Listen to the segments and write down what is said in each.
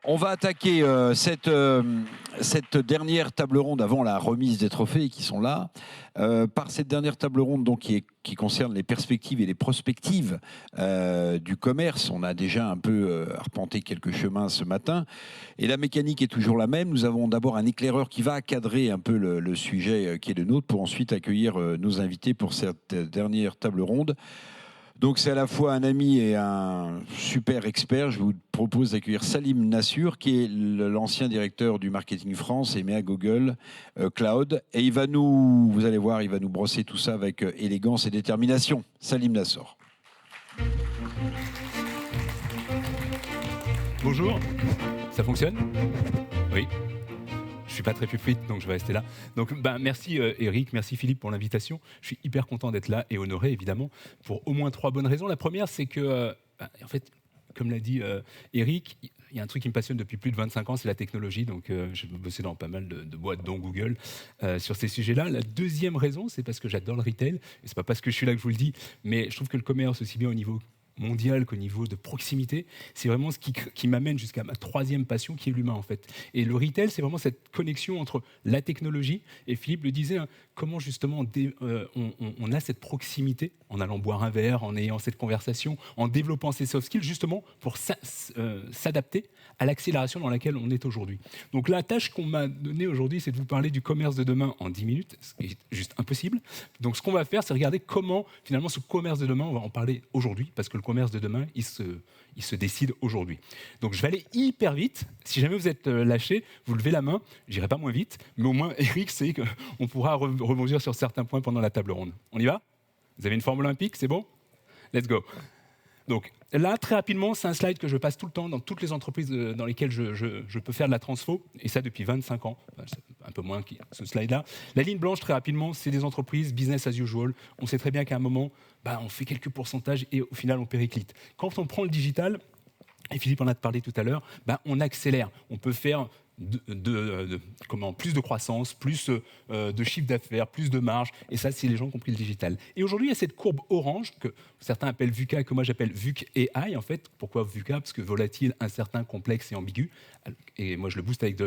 On va attaquer cette dernière table ronde avant la remise des trophées qui sont là. Par cette dernière table ronde donc, qui concerne les perspectives et les prospectives du commerce. On a déjà un peu arpenté quelques chemins ce matin. Et la mécanique est toujours la même. Nous avons d'abord un éclaireur qui va cadrer un peu le sujet qui est le nôtre pour ensuite accueillir nos invités pour cette dernière table ronde. Donc c'est à la fois un ami et un super expert. Je vous propose d'accueillir Salim Nassur, qui est l'ancien directeur du Marketing France et à Google Cloud. Et vous allez voir, il va nous brosser tout ça avec élégance et détermination. Salim Nassur. Bonjour, ça fonctionne? Oui. Je suis pas très fluide, donc je vais rester là. Donc, merci Eric, merci Philippe pour l'invitation. Je suis hyper content d'être là et honoré, évidemment, pour au moins 3 bonnes raisons. La première, c'est que, en fait, comme l'a dit Eric, il y a un truc qui me passionne depuis plus de 25 ans, c'est la technologie. Donc, j'ai bossé dans pas mal de boîtes, dont Google, sur ces sujets-là. La deuxième raison, c'est parce que j'adore le retail. Et c'est pas parce que je suis là que je vous le dis, mais je trouve que le commerce, aussi bien au niveau mondial qu'au niveau de proximité, c'est vraiment ce qui m'amène jusqu'à ma 3e passion, qui est l'humain en fait. Et le retail, c'est vraiment cette connexion entre la technologie, et Philippe le disait, hein, comment justement on a cette proximité en allant boire un verre, en ayant cette conversation, en développant ces soft skills, justement pour s'adapter à l'accélération dans laquelle on est aujourd'hui. Donc la tâche qu'on m'a donnée aujourd'hui, c'est de vous parler du commerce de demain en 10 minutes, ce qui est juste impossible. Donc ce qu'on va faire, c'est regarder comment finalement ce commerce de demain, on va en parler aujourd'hui, parce que le commerce de demain, il se décide aujourd'hui. Donc je vais aller hyper vite. Si jamais vous êtes lâché, vous levez la main. J'irai pas moins vite, mais au moins Eric sait qu'on pourra rebondir sur certains points pendant la table ronde. On y va? Vous avez une forme olympique, c'est bon? Let's go. Donc là, très rapidement, c'est un slide que je passe tout le temps dans toutes les entreprises dans lesquelles je peux faire de la transfo, et ça depuis 25 ans, un peu moins que ce slide-là. La ligne blanche, très rapidement, c'est des entreprises business as usual. On sait très bien qu'à un moment, on fait quelques pourcentages et au final, on périclite. Quand on prend le digital, et Philippe en a parlé tout à l'heure, on accélère. On peut faire plus de croissance, plus de chiffre d'affaires, plus de marge, et ça, c'est les gens qui ont compris le digital. Et aujourd'hui, il y a cette courbe orange que certains appellent VUCA et que moi j'appelle VUC AI. En fait, pourquoi VUCA? Parce que volatile, incertain, complexe et ambigu. Et moi, je le booste avec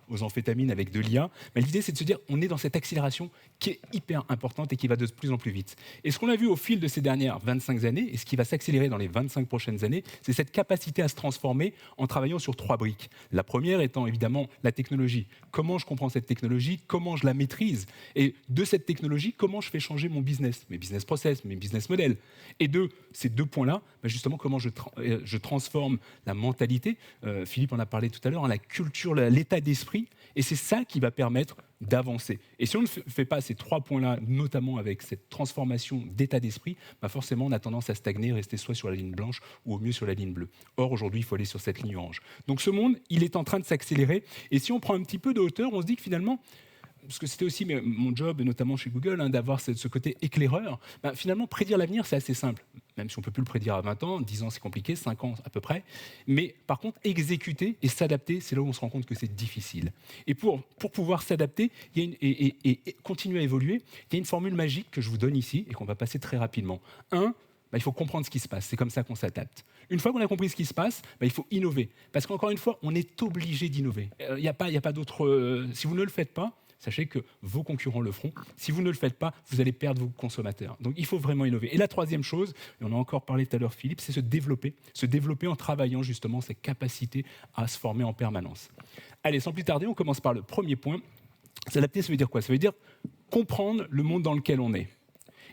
aux amphétamines, avec de l'IA. Mais l'idée, c'est de se dire, on est dans cette accélération qui est hyper importante et qui va de plus en plus vite. Et ce qu'on a vu au fil de ces dernières 25 années, et ce qui va s'accélérer dans les 25 prochaines années, c'est cette capacité à se transformer en travaillant sur 3 briques. La première étant évidemment la technologie. Comment je comprends cette technologie? Comment je la maîtrise? Et de cette technologie, comment je fais changer mon business, mes business process, mes business models? Et de ces 2 points-là, justement, comment je transforme la mentalité. Philippe en a parlé tout à l'heure, la culture, l'état d'esprit. Et c'est ça qui va permettre d'avancer. Et si on ne fait pas ces 3 points-là, notamment avec cette transformation d'état d'esprit, forcément, on a tendance à stagner, rester soit sur la ligne blanche ou au mieux sur la ligne bleue. Or, aujourd'hui, il faut aller sur cette ligne orange. Donc ce monde, il est en train de s'accélérer. Et si on prend un petit peu de hauteur, on se dit que finalement, parce que c'était aussi mon job, notamment chez Google, d'avoir ce côté éclaireur, finalement, prédire l'avenir, c'est assez simple. Même si on ne peut plus le prédire à 20 ans, 10 ans, c'est compliqué, 5 ans à peu près. Mais par contre, exécuter et s'adapter, c'est là où on se rend compte que c'est difficile. Et pour pouvoir s'adapter et continuer à évoluer, il y a une formule magique que je vous donne ici et qu'on va passer très rapidement. Il faut comprendre ce qui se passe. C'est comme ça qu'on s'adapte. Une fois qu'on a compris ce qui se passe, il faut innover. Parce qu'encore une fois, on est obligé d'innover. Il n'y a pas d'autre... si vous ne le faites pas, sachez que vos concurrents le feront. Si vous ne le faites pas, vous allez perdre vos consommateurs. Donc, il faut vraiment innover. Et la 3e chose, et on a encore parlé tout à l'heure, Philippe, c'est se développer en travaillant justement ses capacités à se former en permanence. Allez, sans plus tarder, on commence par le premier point. S'adapter, ça veut dire quoi? Ça veut dire comprendre le monde dans lequel on est.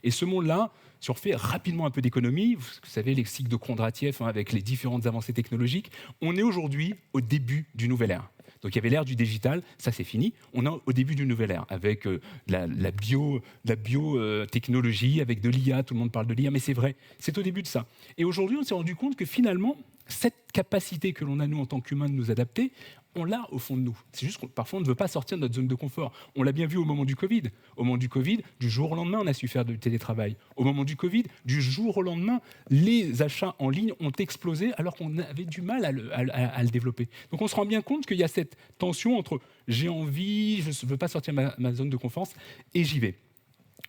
Et ce monde-là, si on refait rapidement un peu d'économie, vous savez, les cycles de Kondratiev avec les différentes avancées technologiques, on est aujourd'hui au début d'une nouvelle ère. Donc il y avait l'ère du digital, ça c'est fini. On est au début d'une nouvelle ère avec la biotechnologie, avec de l'IA, tout le monde parle de l'IA, mais c'est vrai, c'est au début de ça. Et aujourd'hui, on s'est rendu compte que finalement, cette capacité que l'on a, nous, en tant qu'humains, de nous adapter, on l'a au fond de nous. C'est juste que parfois, on ne veut pas sortir de notre zone de confort. On l'a bien vu au moment du Covid. Au moment du Covid, du jour au lendemain, on a su faire du télétravail. Au moment du Covid, du jour au lendemain, les achats en ligne ont explosé alors qu'on avait du mal à le développer. Donc, on se rend bien compte qu'il y a cette tension entre j'ai envie, je ne veux pas sortir de ma zone de confort et j'y vais.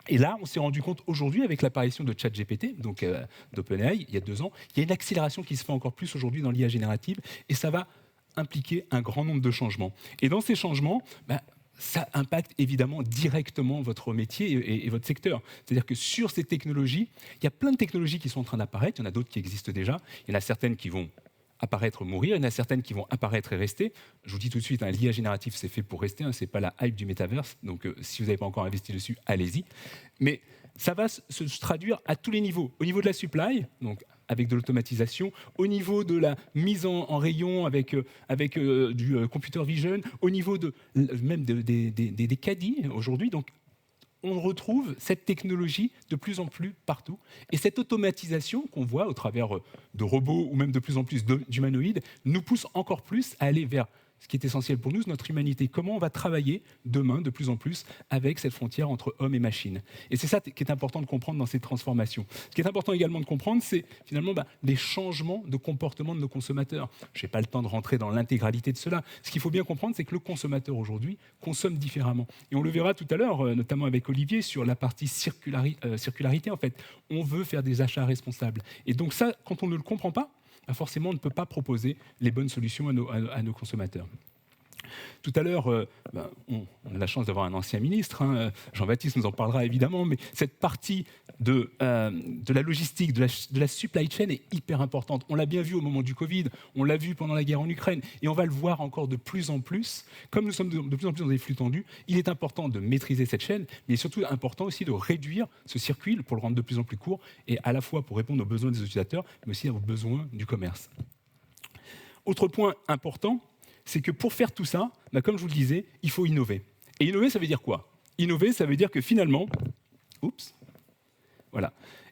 Et là, on s'est rendu compte aujourd'hui, avec l'apparition de ChatGPT, donc d'OpenAI, il y a 2 ans, il y a une accélération qui se fait encore plus aujourd'hui dans l'IA générative, et ça va impliquer un grand nombre de changements. Et dans ces changements, ça impacte évidemment directement votre métier et votre secteur. C'est-à-dire que sur ces technologies, il y a plein de technologies qui sont en train d'apparaître, il y en a d'autres qui existent déjà, il y en a certaines qui vont apparaître, mourir, il y en a certaines qui vont apparaître et rester. Je vous dis tout de suite, l'IA générative, c'est fait pour rester, ce n'est pas la hype du métaverse, donc si vous n'avez pas encore investi dessus, allez-y. Mais ça va se traduire à tous les niveaux. Au niveau de la supply, donc avec de l'automatisation, au niveau de la mise en rayon avec du computer vision, au niveau même des caddies aujourd'hui. Donc, on retrouve cette technologie de plus en plus partout. Et cette automatisation qu'on voit au travers de robots ou même de plus en plus d'humanoïdes nous pousse encore plus à aller vers ce qui est essentiel pour nous, c'est notre humanité. Comment on va travailler demain de plus en plus avec cette frontière entre homme et machine. Et c'est ça qui est important de comprendre dans ces transformations. Ce qui est important également de comprendre, c'est finalement les changements de comportement de nos consommateurs. Je n'ai pas le temps de rentrer dans l'intégralité de cela. Ce qu'il faut bien comprendre, c'est que le consommateur aujourd'hui consomme différemment. Et on le verra tout à l'heure, notamment avec Olivier, sur la partie circularité. En fait, on veut faire des achats responsables. Et donc ça, quand on ne le comprend pas, forcément, on ne peut pas proposer les bonnes solutions à nos consommateurs. Tout à l'heure, on a la chance d'avoir un ancien ministre, Jean-Baptiste nous en parlera évidemment, mais cette partie de la logistique, de la supply chain est hyper importante. On l'a bien vu au moment du Covid, on l'a vu pendant la guerre en Ukraine, et on va le voir encore de plus en plus. Comme nous sommes de plus en plus dans des flux tendus, il est important de maîtriser cette chaîne, mais surtout important aussi de réduire ce circuit pour le rendre de plus en plus court, et à la fois pour répondre aux besoins des utilisateurs, mais aussi aux besoins du commerce. Autre point important, c'est que pour faire tout ça, comme je vous le disais, il faut innover. Et innover, ça veut dire quoi? Innover, ça veut dire que finalement,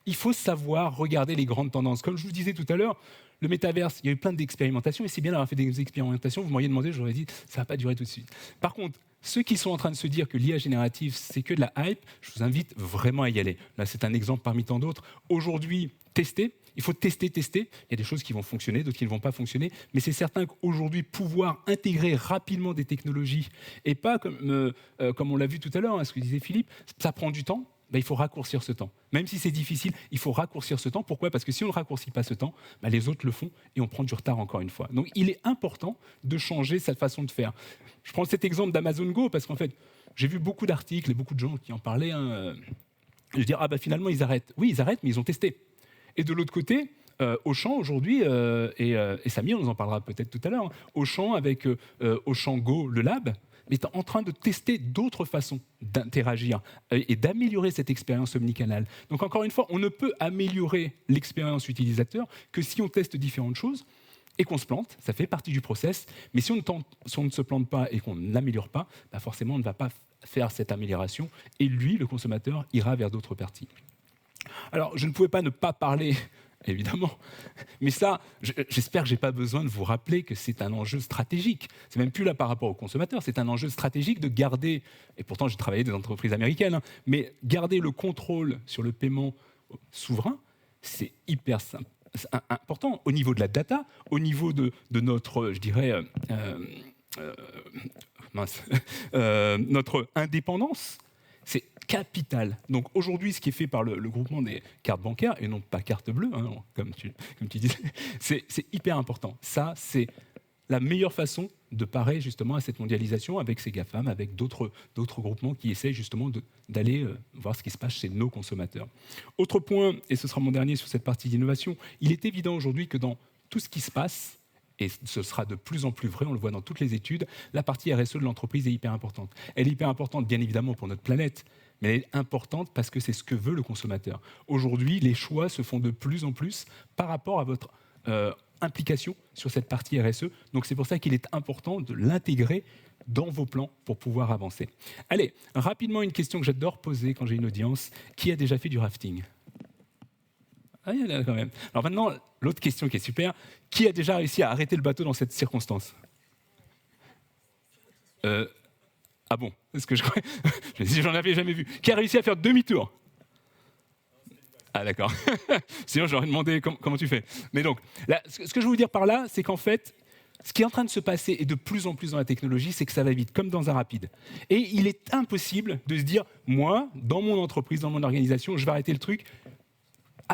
il faut savoir regarder les grandes tendances. Comme je vous disais tout à l'heure, le métaverse, il y a eu plein d'expérimentations, et c'est bien d'avoir fait des expérimentations, vous m'auriez demandé, j'aurais dit, ça ne va pas durer tout de suite. Par contre, ceux qui sont en train de se dire que l'IA générative, c'est que de la hype, je vous invite vraiment à y aller. Là, c'est un exemple parmi tant d'autres. Aujourd'hui, testez. Il faut tester. Il y a des choses qui vont fonctionner, d'autres qui ne vont pas fonctionner. Mais c'est certain qu'aujourd'hui, pouvoir intégrer rapidement des technologies, et pas comme on l'a vu tout à l'heure, ce que disait Philippe, ça prend du temps. Il faut raccourcir ce temps. Même si c'est difficile, il faut raccourcir ce temps. Pourquoi? Parce que si on ne raccourcit pas ce temps, les autres le font et on prend du retard encore une fois. Donc il est important de changer cette façon de faire. Je prends cet exemple d'Amazon Go parce qu'en fait, j'ai vu beaucoup d'articles et beaucoup de gens qui en parlaient. Je dis, finalement, ils arrêtent. Oui, ils arrêtent, mais ils ont testé. Et de l'autre côté, Auchan aujourd'hui, et Samir nous en parlera peut-être tout à l'heure, Auchan avec Auchan Go, le lab, est en train de tester d'autres façons d'interagir et d'améliorer cette expérience omnicanale. Donc encore une fois, on ne peut améliorer l'expérience utilisateur que si on teste différentes choses et qu'on se plante, ça fait partie du process, mais si on ne se plante pas et qu'on n'améliore pas, forcément on ne va pas faire cette amélioration et lui, le consommateur, ira vers d'autres parties. Alors je ne pouvais pas ne pas parler évidemment. Mais ça, j'espère que je n'ai pas besoin de vous rappeler que c'est un enjeu stratégique. C'est même plus là par rapport aux consommateurs, c'est un enjeu stratégique de garder, et pourtant j'ai travaillé dans des entreprises américaines, mais garder le contrôle sur le paiement souverain, c'est hyper simple. C'est important au niveau de la data, au niveau de notre, je dirais, notre indépendance. C'est capital. Donc aujourd'hui, ce qui est fait par le groupement des cartes bancaires, et non pas carte bleue, comme tu disais, c'est hyper important. Ça, c'est la meilleure façon de parer justement à cette mondialisation avec ces GAFAM, avec d'autres groupements qui essayent justement d'aller voir ce qui se passe chez nos consommateurs. Autre point, et ce sera mon dernier sur cette partie d'innovation, il est évident aujourd'hui que dans tout ce qui se passe, et ce sera de plus en plus vrai, on le voit dans toutes les études, la partie RSE de l'entreprise est hyper importante. Elle est hyper importante, bien évidemment, pour notre planète, mais elle est importante parce que c'est ce que veut le consommateur. Aujourd'hui, les choix se font de plus en plus par rapport à votre implication sur cette partie RSE. Donc c'est pour ça qu'il est important de l'intégrer dans vos plans pour pouvoir avancer. Allez, rapidement, une question que j'adore poser quand j'ai une audience. Qui a déjà fait du rafting ? Ah, il y en a quand même. Alors maintenant, l'autre question qui est super, qui a déjà réussi à arrêter le bateau dans cette circonstance ? Ah bon, est-ce que je crois j'en avais jamais vu. Qui a réussi à faire demi-tour ? Ah d'accord. Sinon, j'aurais demandé comment tu fais. Mais donc, là, ce que je veux vous dire par là, c'est qu'en fait, ce qui est en train de se passer, et de plus en plus dans la technologie, c'est que ça va vite, comme dans un rapide. Et il est impossible de se dire, moi, dans mon entreprise, dans mon organisation, je vais arrêter le truc,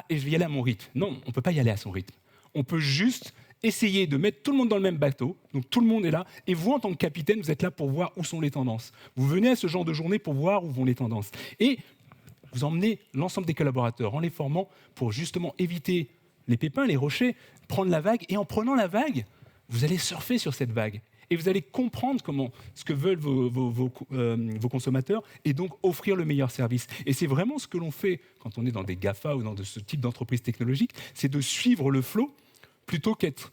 et je vais y aller à mon rythme. Non, on ne peut pas y aller à son rythme. On peut juste essayez de mettre tout le monde dans le même bateau, donc tout le monde est là, et vous, en tant que capitaine, vous êtes là pour voir où sont les tendances. Vous venez à ce genre de journée pour voir où vont les tendances. Et vous emmenez l'ensemble des collaborateurs en les formant pour justement éviter les pépins, les rochers, prendre la vague, et en prenant la vague, vous allez surfer sur cette vague. Et vous allez comprendre ce que veulent vos consommateurs et donc offrir le meilleur service. Et c'est vraiment ce que l'on fait quand on est dans des GAFA ou dans ce type d'entreprise technologique, c'est de suivre le flow plutôt qu'être,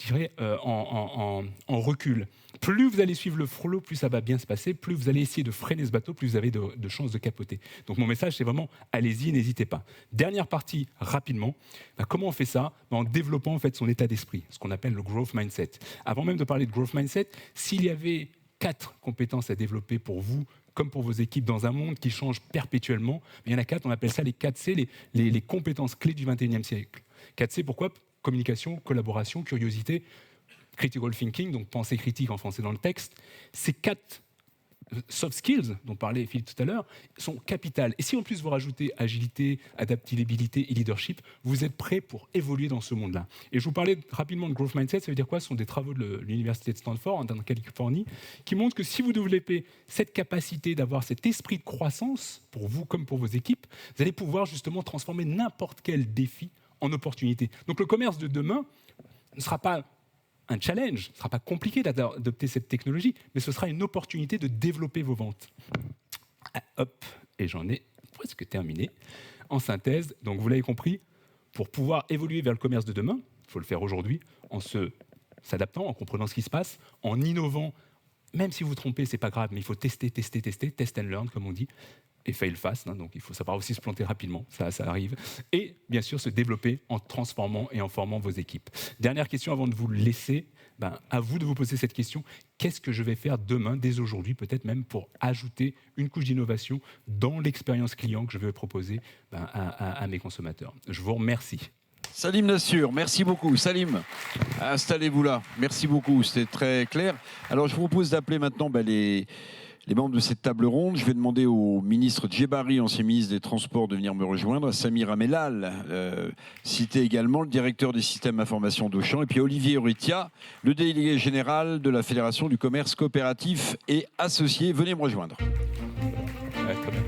je dirais, en recul. Plus vous allez suivre le flow, plus ça va bien se passer, plus vous allez essayer de freiner ce bateau, plus vous avez de chances de capoter. Donc mon message, c'est vraiment, allez-y, n'hésitez pas. Dernière partie, rapidement. Comment on fait ça? En développant en fait son état d'esprit, ce qu'on appelle le growth mindset. Avant même de parler de growth mindset, s'il y avait 4 compétences à développer pour vous, comme pour vos équipes, dans un monde qui change perpétuellement, il y en a 4, on appelle ça les 4 C, les compétences clés du 21e siècle. 4 C, pourquoi? Communication, collaboration, curiosité, critical thinking, donc pensée critique en français dans le texte. Ces 4 soft skills dont parlait Philippe tout à l'heure sont capitales. Et si en plus vous rajoutez agilité, adaptabilité et leadership, vous êtes prêt pour évoluer dans ce monde-là. Et je vous parlais rapidement de growth mindset, ça veut dire quoi? Ce sont des travaux de l'université de Stanford, en Californie, qui montrent que si vous développez cette capacité d'avoir cet esprit de croissance, pour vous comme pour vos équipes, vous allez pouvoir justement transformer n'importe quel défi en opportunité. Donc le commerce de demain ne sera pas un challenge, ce ne sera pas compliqué d'adopter cette technologie, mais ce sera une opportunité de développer vos ventes. Ah, hop, et j'en ai presque terminé. En synthèse, donc vous l'avez compris, pour pouvoir évoluer vers le commerce de demain, il faut le faire aujourd'hui, en s'adaptant, en comprenant ce qui se passe, en innovant. Même si vous vous trompez, ce n'est pas grave, mais il faut tester, test and learn, comme on dit, et fail fast, donc il faut savoir aussi se planter rapidement, ça arrive. Et bien sûr, se développer en transformant et en formant vos équipes. Dernière question avant de vous laisser, à vous de vous poser cette question. Qu'est-ce que je vais faire demain, dès aujourd'hui, peut-être même pour ajouter une couche d'innovation dans l'expérience client que je vais proposer à mes consommateurs? Je vous remercie. Salim Nassur, merci beaucoup. Salim, installez-vous là. Merci beaucoup, c'était très clair. Alors, je vous propose d'appeler maintenant les membres de cette table ronde. Je vais demander au ministre Djebari, ancien ministre des Transports, de venir me rejoindre, à Samir Amelal, cité également, le directeur des systèmes d'information d'Auchan, et puis Olivier Oritia, le délégué général de la Fédération du commerce coopératif et associé. Venez me rejoindre. Ouais, très bien.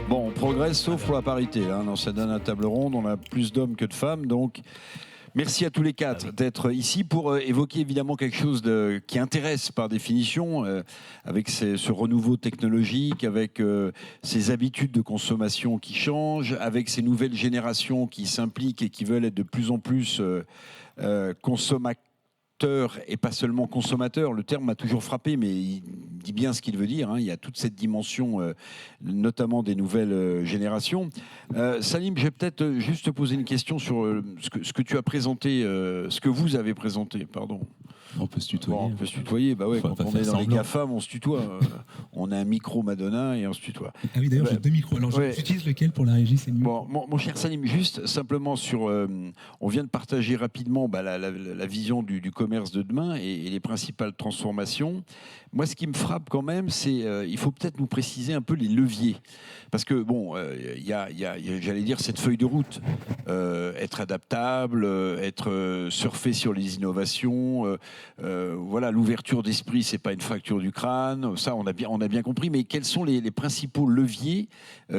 Bon, on progresse sauf pour la parité. Dans cette dernière table ronde, on a plus d'hommes que de femmes. Donc, merci à tous les 4 d'être ici pour évoquer évidemment quelque chose qui intéresse par définition, avec ce renouveau technologique, avec ces habitudes de consommation qui changent, avec ces nouvelles générations qui s'impliquent et qui veulent être de plus en plus consommateurs et pas seulement consommateur. Le terme m'a toujours frappé, mais il dit bien ce qu'il veut dire. Il y a toute cette dimension, notamment des nouvelles générations. Salim, je vais peut-être juste te poser une question sur ce que tu as présenté, ce que vous avez présenté, pardon. On peut se tutoyer. Bon, on peut se tutoyer, bah ouais, quand on est dans les GAFAM, on se tutoie. On a un micro Madonna et on se tutoie. Ah oui, d'ailleurs, j'ai 2 micros. Alors, j'utilise lequel pour la régie? C'est mieux. Bon, mon cher Salim, juste simplement sur... on vient de partager rapidement la vision du commerce de demain et les principales transformations. Moi, ce qui me frappe quand même, c'est il faut peut-être nous préciser un peu les leviers. Parce que, bon, il y a, j'allais dire, cette feuille de route. Être adaptable, être surfer sur les innovations. Voilà, l'ouverture d'esprit, c'est pas une fracture du crâne. Ça, on a bien compris. Mais quels sont les principaux leviers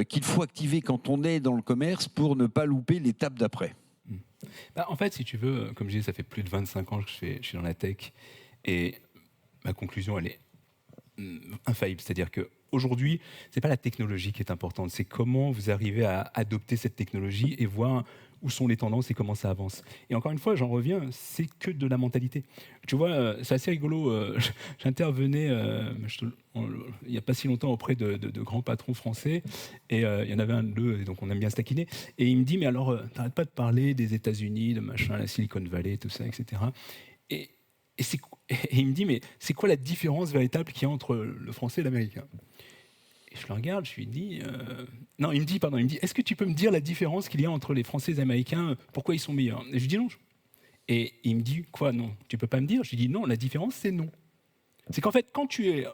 qu'il faut activer quand on est dans le commerce pour ne pas louper l'étape d'après? En fait, si tu veux, comme je disais, ça fait plus de 25 ans que je suis dans la tech. Et ma conclusion, elle est infaillible. C'est-à-dire qu'aujourd'hui, ce n'est pas la technologie qui est importante, c'est comment vous arrivez à adopter cette technologie et voir où sont les tendances et comment ça avance. Et encore une fois, j'en reviens, c'est que de la mentalité. Tu vois, c'est assez rigolo. J'intervenais il n'y a pas si longtemps auprès de grands patrons français, et il y en avait un d'eux, et donc on aime bien se taquiner, et il me dit, mais alors, t'arrêtes pas de parler des États-Unis, de machin, la Silicon Valley, tout ça, etc. Et il me dit, mais c'est quoi la différence véritable qu'il y a entre le français et l'américain? Et je le regarde, je lui dis... Non, il me dit, est-ce que tu peux me dire la différence qu'il y a entre les Français et les Américains, pourquoi ils sont meilleurs? Et je lui dis non. Et il me dit, quoi, non, tu peux pas me dire? Je lui dis, non, la différence, c'est non. C'est qu'en fait, quand tu es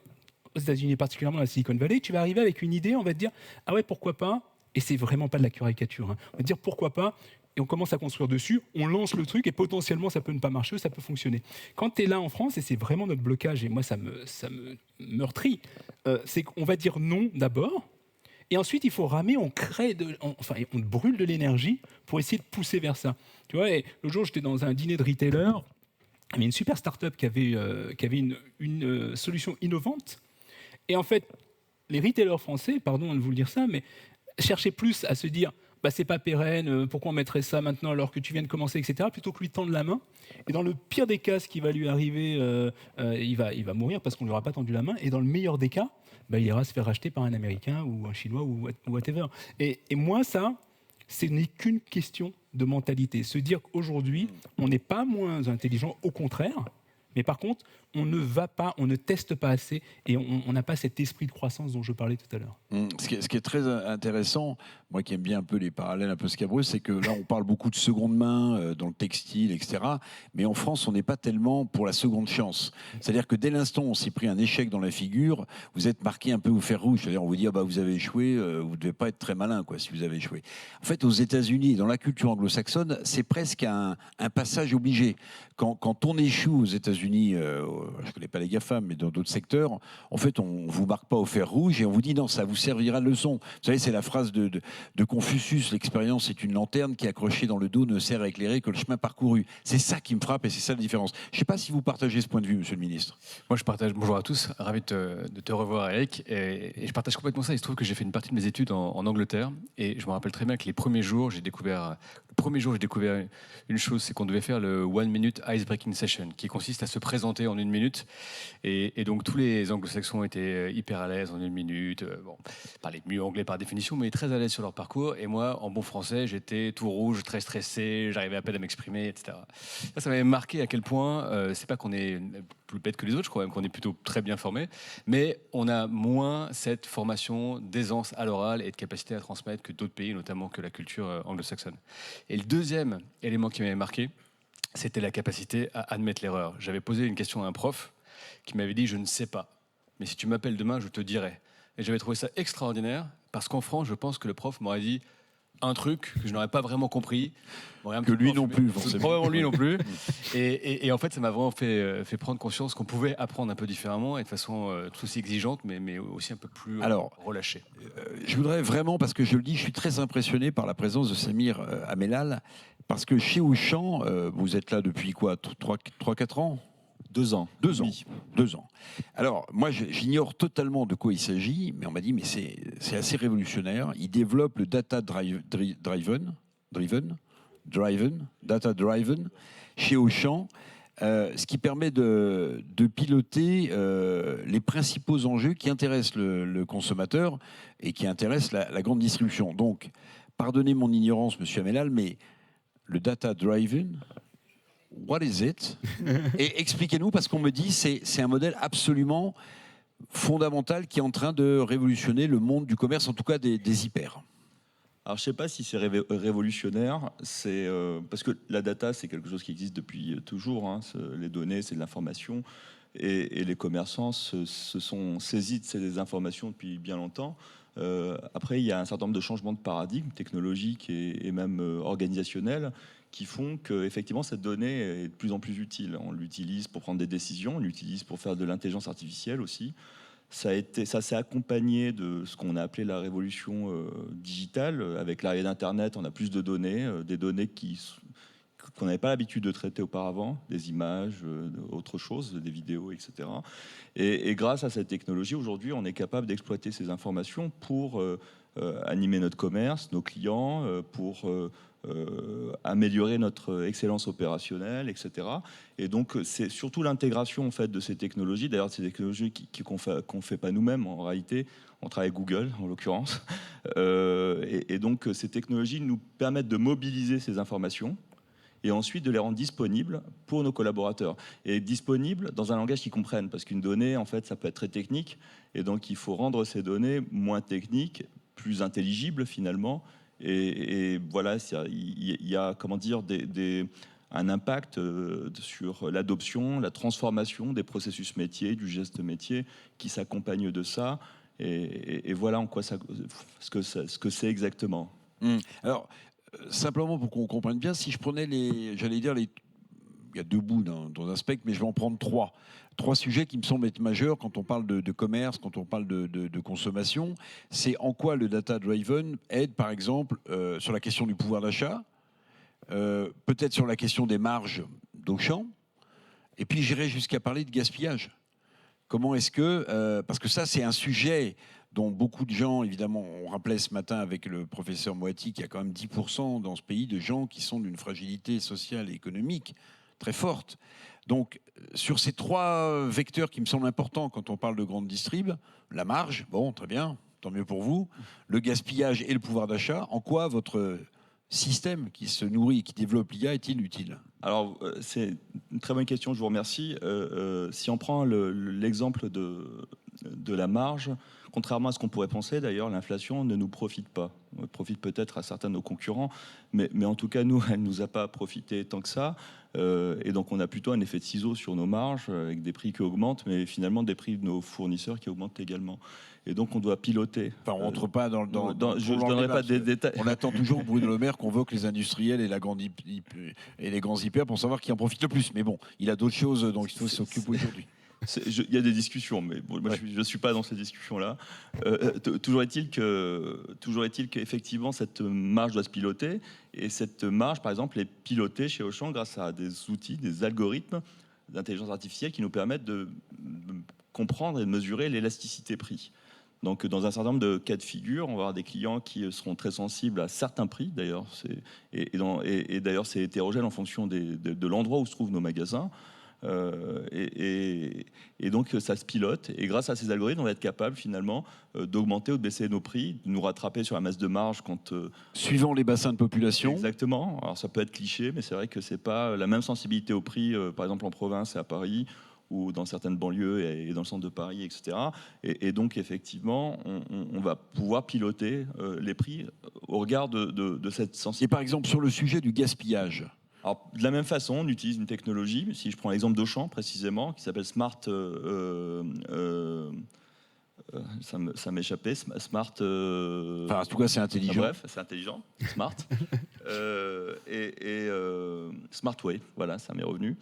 aux États-Unis, particulièrement à la Silicon Valley, tu vas arriver avec une idée, on va te dire, ah ouais, pourquoi pas? Et c'est vraiment pas de la caricature. Hein. On va te dire, pourquoi pas? Et on commence à construire dessus, on lance le truc, et potentiellement, ça peut ne pas marcher, ça peut fonctionner. Quand tu es là en France, et c'est vraiment notre blocage, et moi, ça me meurtrit, c'est qu'on va dire non d'abord, et ensuite, il faut ramer, on on brûle de l'énergie pour essayer de pousser vers ça. Tu vois, et le jour, j'étais dans un dîner de retailer, il y avait une super start-up qui avait une solution innovante. Et en fait, les retailers français, pardon de vous le dire ça, mais cherchaient plus à se dire bah, c'est pas pérenne, pourquoi on mettrait ça maintenant alors que tu viens de commencer, etc., plutôt que lui tendre la main. Et dans le pire des cas, ce qui va lui arriver, il va mourir parce qu'on lui aura pas tendu la main. Et dans le meilleur des cas, bah, il ira se faire racheter par un Américain ou un Chinois ou whatever. Et moi, ça, ce n'est qu'une question de mentalité. Se dire qu'aujourd'hui, on n'est pas moins intelligent, au contraire, mais par contre, on ne va pas, on ne teste pas assez et on n'a pas cet esprit de croissance dont je parlais tout à l'heure. Ce qui est très intéressant, moi qui aime bien un peu les parallèles un peu scabreux, c'est que là on parle beaucoup de seconde main dans le textile, etc. Mais en France, on n'est pas tellement pour la seconde chance. C'est-à-dire que dès l'instant où on s'est pris un échec dans la figure, vous êtes marqué un peu au fer rouge. C'est-à-dire on vous dit ah bah vous avez échoué, vous ne devez pas être très malin quoi si vous avez échoué. En fait, aux États-Unis, dans la culture anglo-saxonne, c'est presque un passage obligé. Quand on échoue aux États-Unis, je ne connais pas les GAFAM, mais dans d'autres secteurs, en fait, on ne vous marque pas au fer rouge et on vous dit non, ça vous servira de leçon. Vous savez, c'est la phrase de Confucius, l'expérience est une lanterne qui, accrochée dans le dos, ne sert à éclairer que le chemin parcouru. C'est ça qui me frappe et c'est ça la différence. Je ne sais pas si vous partagez ce point de vue, monsieur le ministre. Moi, je partage. Bonjour à tous, ravi de te revoir, Eric. Et je partage complètement ça. Il se trouve que j'ai fait une partie de mes études en Angleterre et je me rappelle très bien que les premiers jours, j'ai découvert une chose, c'est qu'on devait faire le 1 minute icebreaking session, qui consiste à se présenter en 1 minute. Et donc tous les anglo-saxons étaient hyper à l'aise en 1 minute. Bon, parlaient mieux anglais par définition, mais très à l'aise sur leur parcours. Et moi, en bon français, j'étais tout rouge, très stressé, j'arrivais à peine à m'exprimer, etc. Ça m'avait marqué à quel point, c'est pas qu'on est plus bête que les autres, je crois même qu'on est plutôt très bien formé, mais on a moins cette formation d'aisance à l'oral et de capacité à transmettre que d'autres pays, notamment que la culture anglo-saxonne. Et le deuxième élément qui m'avait marqué, c'était la capacité à admettre l'erreur. J'avais posé une question à un prof qui m'avait dit « je ne sais pas, mais si tu m'appelles demain, je te dirai ». Et j'avais trouvé ça extraordinaire, parce qu'en France, je pense que le prof m'aurait dit un truc que je n'aurais pas vraiment compris. Que lui non plus, forcément. Probablement lui non plus. Et en fait, ça m'a vraiment fait prendre conscience qu'on pouvait apprendre un peu différemment et de façon tout aussi exigeante, mais aussi un peu plus relâchée. Je voudrais vraiment, parce que je le dis, je suis très impressionné par la présence de Samir Amelal, parce que chez Auchan, vous êtes là depuis quoi, 3-4 ans ? 2 ans. 2 ans. 2 ans. Alors, moi, j'ignore totalement de quoi il s'agit, mais on m'a dit, mais c'est assez révolutionnaire. Il développe le data driven chez Auchan, ce qui permet de piloter les principaux enjeux qui intéressent le consommateur et qui intéressent la grande distribution. Donc, pardonnez mon ignorance, monsieur Amelal, mais le data driven, what is it? Et expliquez-nous, parce qu'on me dit c'est un modèle absolument fondamental qui est en train de révolutionner le monde du commerce, en tout cas des hyper. Alors, je ne sais pas si c'est révolutionnaire, parce que la data, c'est quelque chose qui existe depuis toujours. Hein. Les données, c'est de l'information. Et les commerçants se sont saisis de ces informations depuis bien longtemps. Après, il y a un certain nombre de changements de paradigme technologiques et même organisationnels qui font qu'effectivement, cette donnée est de plus en plus utile. On l'utilise pour prendre des décisions, on l'utilise pour faire de l'intelligence artificielle aussi. Ça s'est accompagné de ce qu'on a appelé la révolution digitale. Avec l'arrivée d'Internet, on a plus de données, des données qu'on n'avait pas l'habitude de traiter auparavant, des images, autre chose, des vidéos, etc. Et grâce à cette technologie, aujourd'hui, on est capable d'exploiter ces informations pour animer notre commerce, nos clients, pour améliorer notre excellence opérationnelle, etc. Et donc, c'est surtout l'intégration en fait, de ces technologies. D'ailleurs, ces technologies qu'on fait pas nous-mêmes, en réalité. On travaille avec Google, en l'occurrence. Et donc, ces technologies nous permettent de mobiliser ces informations et ensuite de les rendre disponibles pour nos collaborateurs. Et disponibles dans un langage qu'ils comprennent, parce qu'une donnée, en fait, ça peut être très technique, et donc il faut rendre ces données moins techniques, plus intelligibles finalement. Et voilà, il y a comment dire, un impact sur l'adoption, la transformation des processus métiers, du geste métier qui s'accompagne de ça. Et voilà en quoi ce que c'est exactement. Alors, simplement pour qu'on comprenne bien, si je prenais il y a 2 bouts dans un spectre, mais je vais en prendre 3. 3 sujets qui me semblent être majeurs quand on parle de commerce, quand on parle de consommation. C'est en quoi le data-driven aide, par exemple, sur la question du pouvoir d'achat, peut-être sur la question des marges d'Auchan, et puis j'irai jusqu'à parler de gaspillage. Comment est-ce que... parce que ça, c'est un sujet dont beaucoup de gens, évidemment, on rappelait ce matin avec le professeur Moati qu'il y a quand même 10% dans ce pays de gens qui sont d'une fragilité sociale et économique très forte. Donc, sur ces 3 vecteurs qui me semblent importants quand on parle de grande distrib, la marge, bon, très bien, tant mieux pour vous, le gaspillage et le pouvoir d'achat, en quoi votre système qui se nourrit et qui développe l'IA est-il utile ? Alors, c'est une très bonne question, je vous remercie. Si on prend l'exemple de la marge, contrairement à ce qu'on pourrait penser, d'ailleurs, l'inflation ne nous profite pas. Elle profite peut-être à certains de nos concurrents, mais en tout cas, nous, elle ne nous a pas profité tant que ça. Et donc, on a plutôt un effet de ciseau sur nos marges, avec des prix qui augmentent, mais finalement des prix de nos fournisseurs qui augmentent également. Et donc, on doit piloter. Enfin, on ne rentre pas dans je ne donnerai pas des détails. On attend toujours que Bruno Le Maire convoque les industriels et les grands hyper pour savoir qui en profite le plus. Mais bon, il a d'autres choses dont il faut s'occuper aujourd'hui. Il y a des discussions, mais bon, moi, je ne suis pas dans ces discussions-là. Toujours est-il qu'effectivement, cette marge doit se piloter. Et cette marge, par exemple, est pilotée chez Auchan grâce à des outils, des algorithmes d'intelligence artificielle qui nous permettent de comprendre et de mesurer l'élasticité prix. Donc, dans un certain nombre de cas de figure, on va avoir des clients qui seront très sensibles à certains prix, d'ailleurs. Et d'ailleurs, c'est hétérogène en fonction de l'endroit où se trouvent nos magasins. Et donc, ça se pilote. Et grâce à ces algorithmes, on va être capable, finalement, d'augmenter ou de baisser nos prix, de nous rattraper sur la masse de marge quand... Suivant les bassins de population. Exactement. Alors, ça peut être cliché, mais c'est vrai que c'est pas la même sensibilité au prix, par exemple, en province et à Paris, ou dans certaines banlieues et dans le centre de Paris, etc. Et donc, effectivement, on va pouvoir piloter les prix au regard de cette sensibilité. Et par exemple, sur le sujet du gaspillage. Alors, de la même façon, on utilise une technologie, si je prends l'exemple d'Auchan précisément, qui s'appelle Smart... ça m'échappait, Smart... Enfin, en tout cas, c'est intelligent. Bref, c'est intelligent, Smart. Smartway, voilà, ça m'est revenu.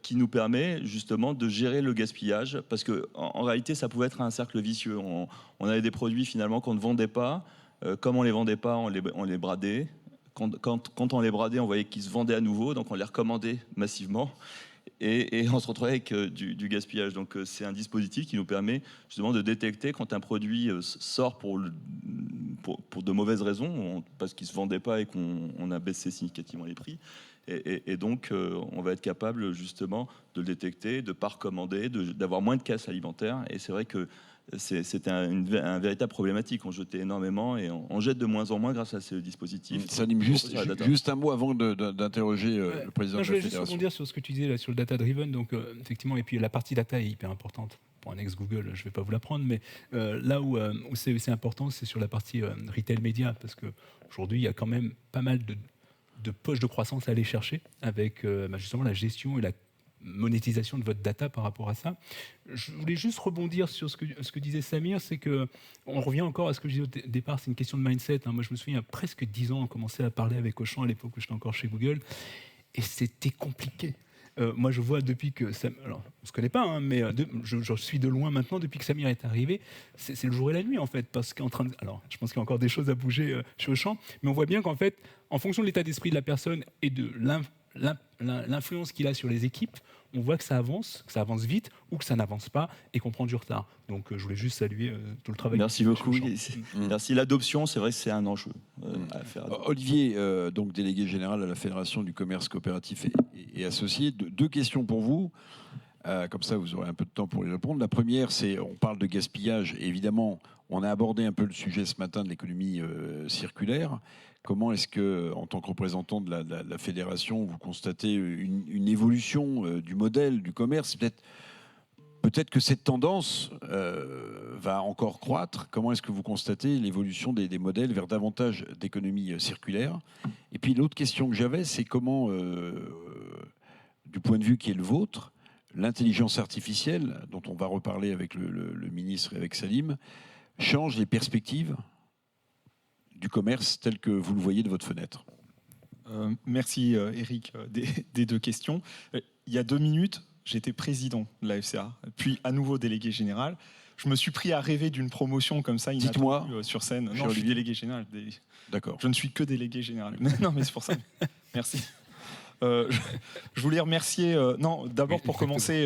Qui nous permet justement de gérer le gaspillage, parce qu'en réalité, ça pouvait être un cercle vicieux. On avait des produits finalement qu'on ne vendait pas. Comme on ne les vendait pas, on les bradait. Quand on les bradait, on voyait qu'ils se vendaient à nouveau, donc on les recommandait massivement. Et on se retrouvait avec du gaspillage. Donc c'est un dispositif qui nous permet justement de détecter quand un produit sort pour de mauvaises raisons, parce qu'il ne se vendait pas et qu'on a baissé significativement les prix. Et donc, on va être capable justement de le détecter, de ne pas recommander, d'avoir moins de casse alimentaire. Et c'est vrai que c'était un véritable problématique. On jetait énormément et on jette de moins en moins grâce à ce dispositif. Ça anime juste un mot avant d'interroger le président de la fédération. Je voulais juste rebondir sur ce que tu disais là, sur le data-driven. Donc, effectivement, et puis la partie data est hyper importante. Pour un ex-Google, je ne vais pas vous l'apprendre, mais là où c'est important, c'est sur la partie retail média, parce qu'aujourd'hui, il y a quand même pas mal de poches de croissance à aller chercher avec justement la gestion et la monétisation de votre data par rapport à ça. Je voulais juste rebondir sur ce que disait Samir, c'est qu'on revient encore à ce que je disais au départ, c'est une question de mindset. Moi, je me souviens, il y a presque 10 ans, on commençait à parler avec Auchan à l'époque où j'étais encore chez Google, et c'était compliqué. Moi, je vois depuis que... Alors, on ne se connaît pas, mais je suis de loin maintenant, depuis que Samir est arrivé, c'est le jour et la nuit, en fait. Parce alors, je pense qu'il y a encore des choses à bouger chez Auchan, mais on voit bien qu'en fait, en fonction de l'état d'esprit de la personne et de l'influence qu'il a sur les équipes, on voit que ça avance vite ou que ça n'avance pas et qu'on prend du retard. Donc, je voulais juste saluer tout le travail. Merci beaucoup. Merci. L'adoption, c'est vrai que c'est un enjeu à faire. Olivier, donc délégué général à la Fédération du commerce coopératif et associé. 2 questions pour vous. Comme ça, vous aurez un peu de temps pour y répondre. La première, c'est, on parle de gaspillage. Évidemment, on a abordé un peu le sujet ce matin de l'économie circulaire. Comment est-ce que, en tant que représentant de la fédération, vous constatez une évolution du modèle du commerce ? Peut-être que cette tendance va encore croître. Comment est-ce que vous constatez l'évolution des modèles vers davantage d'économie circulaire ? Et puis l'autre question que j'avais, c'est comment du point de vue qui est le vôtre, l'intelligence artificielle, dont on va reparler avec le ministre et avec Salim, change les perspectives du commerce tel que vous le voyez de votre fenêtre? Merci Eric des deux questions. Il y a 2 minutes, j'étais président de la FCA, puis à nouveau délégué général. Je me suis pris à rêver d'une promotion comme ça, Dites-moi, sur scène. Non, je suis délégué général. D'accord. Je ne suis que délégué général. Non, mais c'est pour ça. Merci. Je voulais remercier, d'abord pour commencer,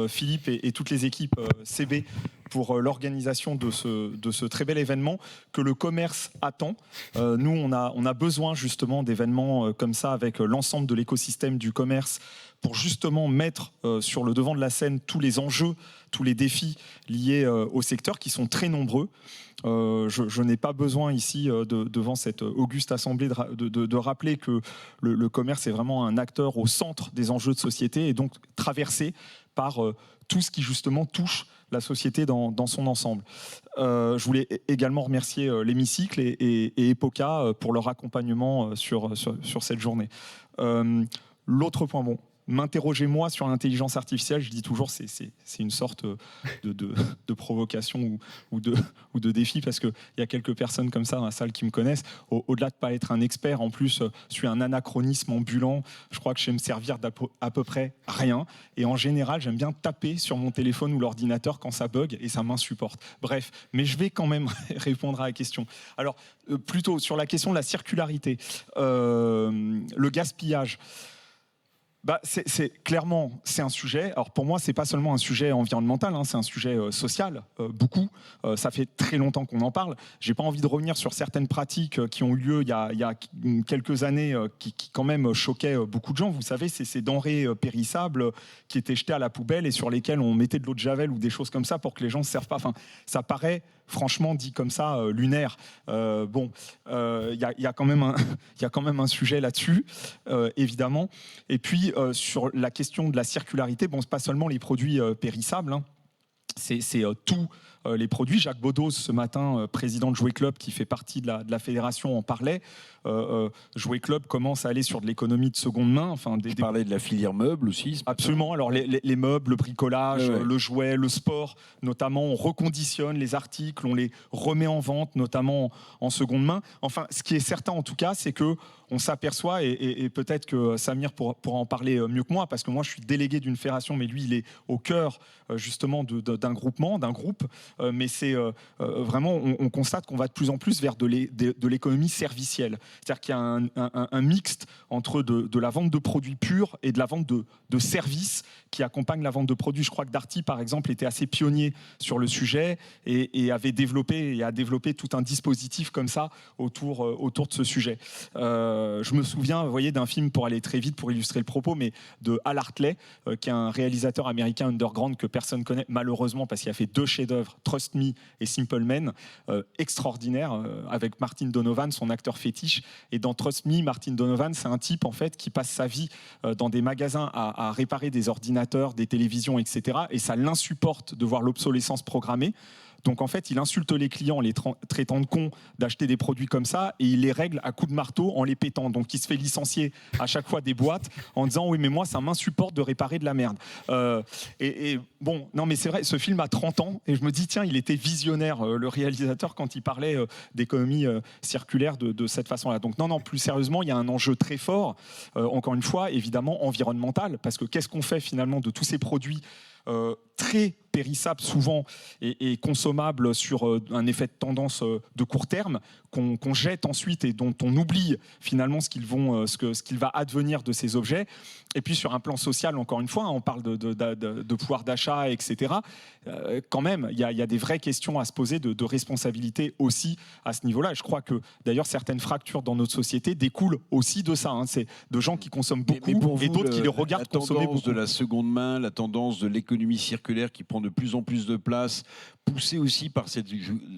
Philippe et toutes les équipes CB pour l'organisation de ce très bel événement que le commerce attend. Nous, on a besoin justement d'événements comme ça avec l'ensemble de l'écosystème du commerce pour justement mettre sur le devant de la scène tous les enjeux, tous les défis liés au secteur qui sont très nombreux. Je n'ai pas besoin ici, devant cette auguste assemblée, de rappeler que le commerce est vraiment un acteur au centre des enjeux de société et donc traversé par tout ce qui justement touche la société dans son ensemble. Je voulais également remercier l'Hémicycle et EPOCA pour leur accompagnement sur cette journée. L'autre point, m'interroger moi sur l'intelligence artificielle, je dis toujours c'est une sorte de provocation ou de défi parce qu'il y a quelques personnes comme ça dans la salle qui me connaissent. Au-delà de ne pas être un expert, en plus, je suis un anachronisme ambulant. Je crois que je sais me servir d'à peu près rien. Et en général, j'aime bien taper sur mon téléphone ou l'ordinateur quand ça bug et ça m'insupporte. Bref, mais je vais quand même répondre à la question. Alors, plutôt sur la question de la circularité, le gaspillage. Clairement, c'est un sujet. Alors pour moi, c'est pas seulement un sujet environnemental, c'est un sujet social, beaucoup. Ça fait très longtemps qu'on en parle. J'ai pas envie de revenir sur certaines pratiques qui ont eu lieu il y a quelques années, qui quand même choquaient beaucoup de gens. Vous savez, c'est ces denrées périssables qui étaient jetées à la poubelle et sur lesquelles on mettait de l'eau de javel ou des choses comme ça pour que les gens ne se servent pas. Enfin, ça paraît, franchement, dit comme ça, lunaire. Il y a quand même un sujet là-dessus, évidemment. Et puis, sur la question de la circularité, c'est pas seulement les produits périssables, c'est tous les produits. Jacques Bedos, ce matin, président de Jouet Club, qui fait partie de la fédération, en parlait. Jouet Club commence à aller sur de l'économie de seconde main. Je parlais de la filière meuble aussi. Absolument. Alors les meubles, le bricolage, le jouet, le sport, notamment, on reconditionne les articles, on les remet en vente, notamment en seconde main. Enfin, ce qui est certain en tout cas, c'est que on s'aperçoit, et peut-être que Samir pourra en parler mieux que moi, parce que moi je suis délégué d'une fédération, mais lui il est au cœur justement d'un groupement, d'un groupe. Mais c'est vraiment, on constate qu'on va de plus en plus vers de l'économie servicielle. C'est-à-dire qu'il y a un mixte entre de la vente de produits purs et de la vente de services qui accompagnent la vente de produits. Je crois que Darty, par exemple, était assez pionnier sur le sujet et a développé tout un dispositif comme ça autour de ce sujet. Je me souviens, vous voyez, d'un film, pour aller très vite, pour illustrer le propos, mais de Hal Hartley, qui est un réalisateur américain underground que personne connaît, malheureusement, parce qu'il a fait 2 chefs-d'œuvre, Trust Me et Simple Men, extraordinaires, avec Martin Donovan, son acteur fétiche. Et dans Trust Me, Martin Donovan, c'est un type en fait qui passe sa vie dans des magasins à réparer des ordinateurs, des télévisions, etc. Et ça l'insupporte de voir l'obsolescence programmée. Donc en fait, il insulte les clients en les traitant de cons d'acheter des produits comme ça et il les règle à coups de marteau en les pétant. Donc il se fait licencier à chaque fois des boîtes en disant oui mais moi ça m'insupporte de réparer de la merde. Non mais c'est vrai, ce film a 30 ans et je me dis tiens, il était visionnaire le réalisateur quand il parlait d'économie circulaire de cette façon-là. Donc non, plus sérieusement, il y a un enjeu très fort, encore une fois, évidemment environnemental, parce que qu'est-ce qu'on fait finalement de tous ces produits très périssables souvent et consommables sur un effet de tendance de court terme qu'on jette ensuite et dont on oublie finalement ce qu'il va advenir de ces objets. Et puis sur un plan social, encore une fois, on parle de pouvoir d'achat, etc. Quand même, il y a des vraies questions à se poser de responsabilité aussi à ce niveau-là. Et je crois que d'ailleurs certaines fractures dans notre société découlent aussi de ça. C'est de gens qui consomment beaucoup et d'autres qui les regardent consommer beaucoup. La tendance de la seconde main, la tendance de l'économie circulaire qui prend de plus en plus de place, poussée aussi par cette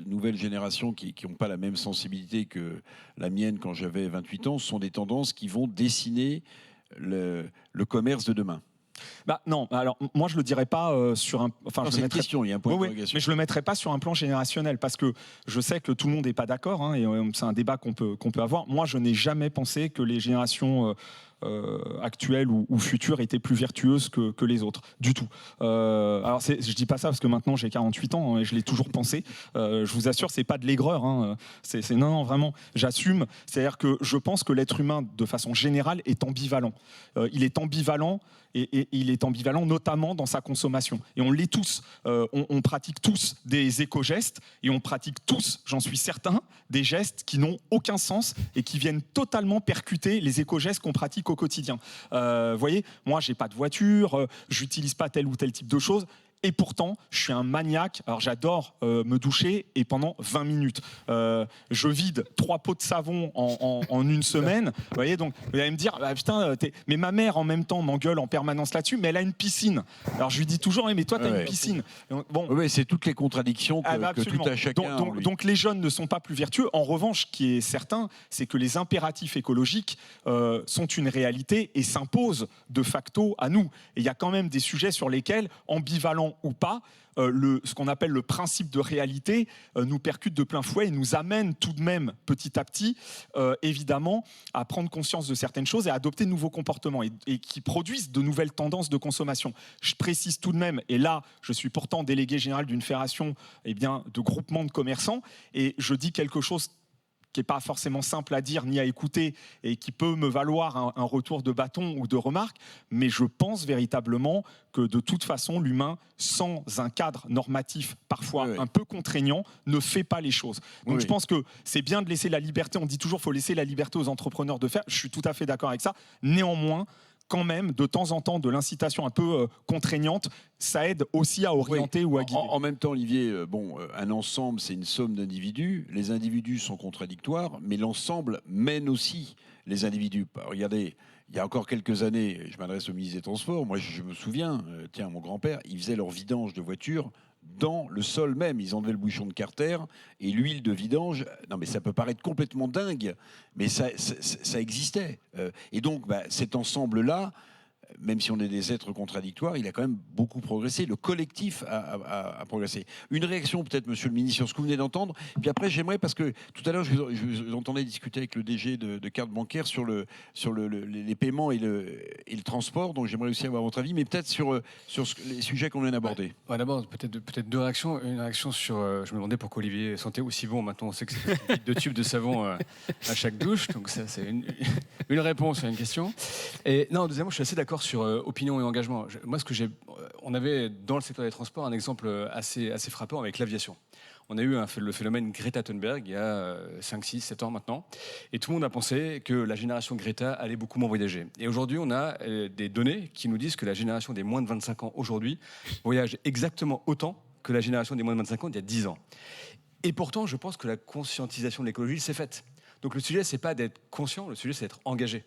nouvelle génération qui n'ont pas la même sensibilité que la mienne quand j'avais 28 ans, ce sont des tendances qui vont dessiner le commerce de demain. Non, alors moi je le dirais pas sur un. C'est une question, il y a un point d'interrogation. Mais je le mettrais pas sur un plan générationnel parce que je sais que tout le monde n'est pas d'accord et c'est un débat qu'on peut avoir. Moi, je n'ai jamais pensé que les générations actuelle ou future était plus vertueuse que les autres, du tout. Alors je dis pas ça parce que maintenant j'ai 48 ans et je l'ai toujours pensé. Je vous assure, c'est pas de l'aigreur. Non, vraiment, j'assume. C'est-à-dire que je pense que l'être humain, de façon générale, est ambivalent. Il est ambivalent. Et il est ambivalent notamment dans sa consommation. Et on l'est tous. On pratique tous des éco-gestes et on pratique tous, j'en suis certain, des gestes qui n'ont aucun sens et qui viennent totalement percuter les éco-gestes qu'on pratique au quotidien. Vous voyez, moi, j'ai pas de voiture, j'utilise pas tel ou tel type de choses. Et pourtant, je suis un maniaque. Alors, j'adore me doucher et pendant 20 minutes. Je vide 3 pots de savon en une semaine. Vous voyez, donc, vous allez me dire, ah, putain, mais ma mère, en même temps, m'engueule en permanence là-dessus, mais elle a une piscine. Alors, je lui dis toujours, mais toi, tu as une piscine. Bon. Oui, c'est toutes les contradictions que tout à chacun. Donc, les jeunes ne sont pas plus vertueux. En revanche, ce qui est certain, c'est que les impératifs écologiques sont une réalité et s'imposent de facto à nous. Et il y a quand même des sujets sur lesquels, ambivalents ou pas, ce qu'on appelle le principe de réalité nous percute de plein fouet et nous amène tout de même petit à petit, évidemment, à prendre conscience de certaines choses et à adopter de nouveaux comportements et qui produisent de nouvelles tendances de consommation. Je précise tout de même, et là, je suis pourtant délégué général d'une fédération de groupement de commerçants, et je dis quelque chose qui n'est pas forcément simple à dire ni à écouter et qui peut me valoir un retour de bâton ou de remarque, mais je pense véritablement que de toute façon, l'humain, sans un cadre normatif parfois un peu contraignant, ne fait pas les choses. Donc je pense que c'est bien de laisser la liberté, on dit toujours qu'il faut laisser la liberté aux entrepreneurs de faire, je suis tout à fait d'accord avec ça, néanmoins, quand même, de temps en temps, de l'incitation un peu contraignante, ça aide aussi à orienter ou à guider. En même temps, Olivier, un ensemble, c'est une somme d'individus. Les individus sont contradictoires, mais l'ensemble mène aussi les individus. Regardez, il y a encore quelques années, je m'adresse au ministre des Transports, moi je me souviens, mon grand-père, il faisait leur vidange de voitures dans le sol même. Ils enlevaient le bouchon de carter et l'huile de vidange. Non, mais ça peut paraître complètement dingue, mais ça existait. Et donc, cet ensemble-là, même si on est des êtres contradictoires, il a quand même beaucoup progressé. Le collectif a progressé. Une réaction peut-être, monsieur le ministre, sur ce que vous venez d'entendre. Puis après, j'aimerais, parce que tout à l'heure, je vous entendais discuter avec le DG de carte bancaire sur les paiements et le transport, donc j'aimerais aussi avoir votre avis, mais peut-être sur les sujets qu'on vient d'aborder. Ouais, d'abord, peut-être 2 réactions. Une réaction sur... je me demandais pourquoi Olivier sentait aussi bon. Maintenant, on sait que c'est 2 tubes de savon à chaque douche. Donc ça, c'est une réponse à une question. Et non, deuxièmement, je suis assez d'accord sur opinion et engagement. On avait dans le secteur des transports un exemple assez frappant avec l'aviation. On a eu le phénomène Greta Thunberg il y a 5, 6, 7 ans maintenant. Et tout le monde a pensé que la génération Greta allait beaucoup moins voyager. Et aujourd'hui, on a des données qui nous disent que la génération des moins de 25 ans aujourd'hui voyage exactement autant que la génération des moins de 25 ans il y a 10 ans. Et pourtant, je pense que la conscientisation de l'écologie s'est faite. Donc le sujet, c'est pas d'être conscient, le sujet, c'est d'être engagé.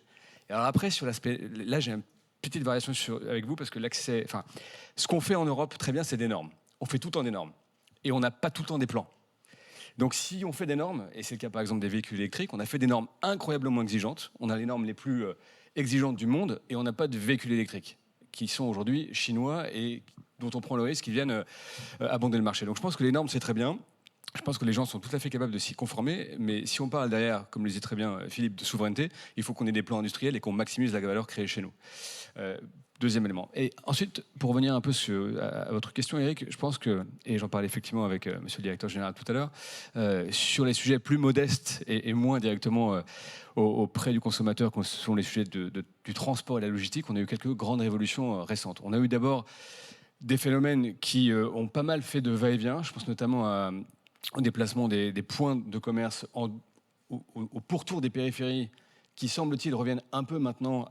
Et alors après, sur l'aspect... Là, j'ai une petite variation avec vous, parce que ce qu'on fait en Europe, très bien, c'est des normes. On fait tout le temps des normes. Et on n'a pas tout le temps des plans. Donc si on fait des normes, et c'est le cas par exemple des véhicules électriques, on a fait des normes incroyablement exigeantes. On a les normes les plus exigeantes du monde, et on n'a pas de véhicules électriques, qui sont aujourd'hui chinois et dont on prend le risque qu'ils viennent abonder le marché. Donc je pense que les normes, c'est très bien. Je pense que les gens sont tout à fait capables de s'y conformer, mais si on parle derrière, comme le disait très bien Philippe, de souveraineté, il faut qu'on ait des plans industriels et qu'on maximise la valeur créée chez nous. Deuxième élément. Et ensuite, pour revenir un peu à votre question, Eric, je pense que, et j'en parlais effectivement avec monsieur le directeur général tout à l'heure, sur les sujets plus modestes et moins directement auprès du consommateur, que sont les sujets du transport et de la logistique, on a eu quelques grandes révolutions récentes. On a eu d'abord des phénomènes qui ont pas mal fait de va-et-vient. Je pense notamment au déplacement des points de commerce au pourtour des périphéries, qui, semble-t-il, reviennent un peu maintenant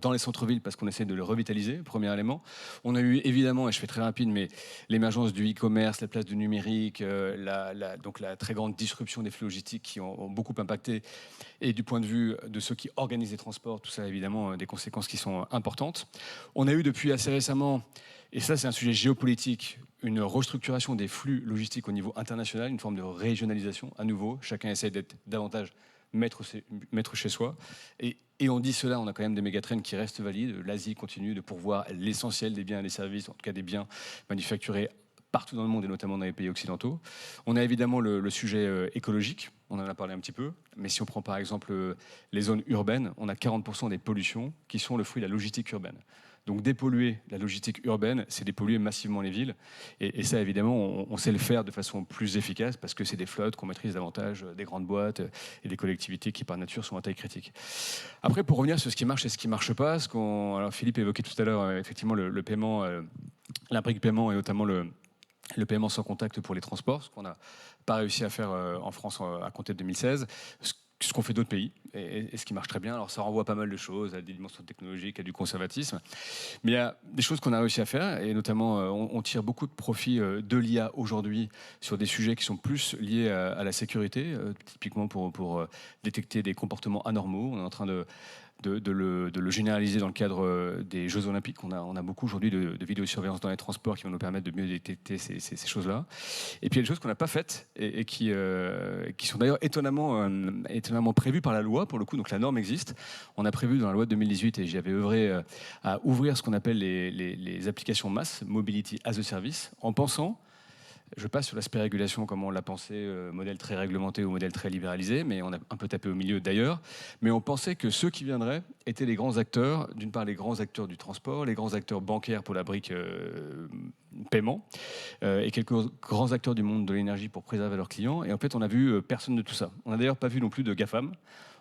dans les centres-villes parce qu'on essaie de le revitaliser, premier élément. On a eu évidemment, et je fais très rapide, mais l'émergence du e-commerce, la place du numérique, donc la très grande disruption des flux logistiques qui ont beaucoup impacté. Et du point de vue de ceux qui organisent les transports, tout ça, évidemment, des conséquences qui sont importantes. On a eu depuis assez récemment, et ça c'est un sujet géopolitique, une restructuration des flux logistiques au niveau international, une forme de régionalisation à nouveau. Chacun essaie d'être davantage maître chez soi. Et on dit cela, on a quand même des mégatrends qui restent valides. L'Asie continue de pourvoir l'essentiel des biens et des services, en tout cas des biens manufacturés partout dans le monde et notamment dans les pays occidentaux. On a évidemment le sujet écologique. on en a parlé un petit peu, mais si on prend par exemple les zones urbaines, on a 40% des pollutions qui sont le fruit de la logistique urbaine. Donc dépolluer la logistique urbaine, c'est dépolluer massivement les villes. Et ça, évidemment, on sait le faire de façon plus efficace parce que c'est des flottes qu'on maîtrise davantage, des grandes boîtes et des collectivités qui, par nature, sont à taille critique. Après, pour revenir sur ce qui marche et ce qui ne marche pas, alors Philippe évoquait tout à l'heure effectivement le paiement, l'impôt du paiement et notamment le paiement sans contact pour les transports, ce qu'on n'a pas réussi à faire en France à compter de 2016. Ce qu'ont fait d'autres pays, et ce qui marche très bien. Alors ça renvoie pas mal de choses, à des dimensions technologiques, à du conservatisme. Mais il y a des choses qu'on a réussi à faire, et notamment on tire beaucoup de profit de l'IA aujourd'hui sur des sujets qui sont plus liés à la sécurité, typiquement pour détecter des comportements anormaux. On est en train de le généraliser dans le cadre des Jeux Olympiques. On a beaucoup aujourd'hui de vidéosurveillance dans les transports qui vont nous permettre de mieux détecter ces choses-là. Et puis il y a des choses qu'on n'a pas faites et qui sont d'ailleurs étonnamment prévues par la loi, pour le coup. Donc la norme existe. On a prévu dans la loi de 2018, et j'y avais œuvré, à ouvrir ce qu'on appelle les applications MaaS, Mobility as a Service, en pensant... Je passe sur l'aspect régulation, comme on l'a pensé, modèle très réglementé ou modèle très libéralisé, mais on a un peu tapé au milieu d'ailleurs. Mais on pensait que ceux qui viendraient étaient les grands acteurs, d'une part les grands acteurs du transport, les grands acteurs bancaires pour la brique paiement, et quelques grands acteurs du monde de l'énergie pour préserver leurs clients. Et en fait, on a vu personne de tout ça. On n'a d'ailleurs pas vu non plus de GAFAM.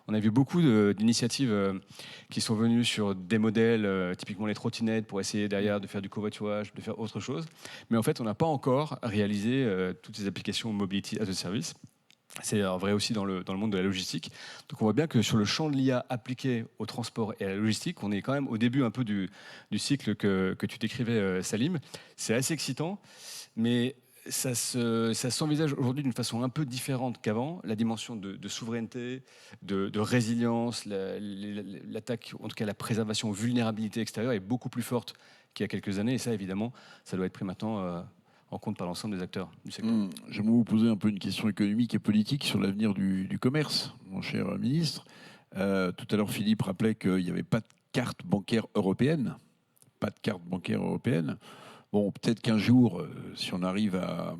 On a vu beaucoup d'initiatives qui sont venues sur des modèles, typiquement les trottinettes, pour essayer derrière de faire du covoiturage, de faire autre chose. Mais en fait, on n'a pas encore réalisé toutes ces applications Mobility as a Service. C'est vrai aussi dans le monde de la logistique. Donc on voit bien que sur le champ de l'IA appliqué au transport et à la logistique, on est quand même au début un peu du cycle que tu décrivais, Salim. C'est assez excitant, mais... Ça s'envisage aujourd'hui d'une façon un peu différente qu'avant. La dimension de souveraineté, de résilience, l'attaque, en tout cas la préservation, vulnérabilité extérieure est beaucoup plus forte qu'il y a quelques années. Et ça, évidemment, ça doit être pris maintenant en compte par l'ensemble des acteurs du secteur. J'aimerais vous poser un peu une question économique et politique sur l'avenir du commerce, mon cher ministre. Tout à l'heure, Philippe rappelait qu'il n'y avait pas de carte bancaire européenne. Pas de carte bancaire européenne. Bon, peut-être qu'un jour, si on arrive à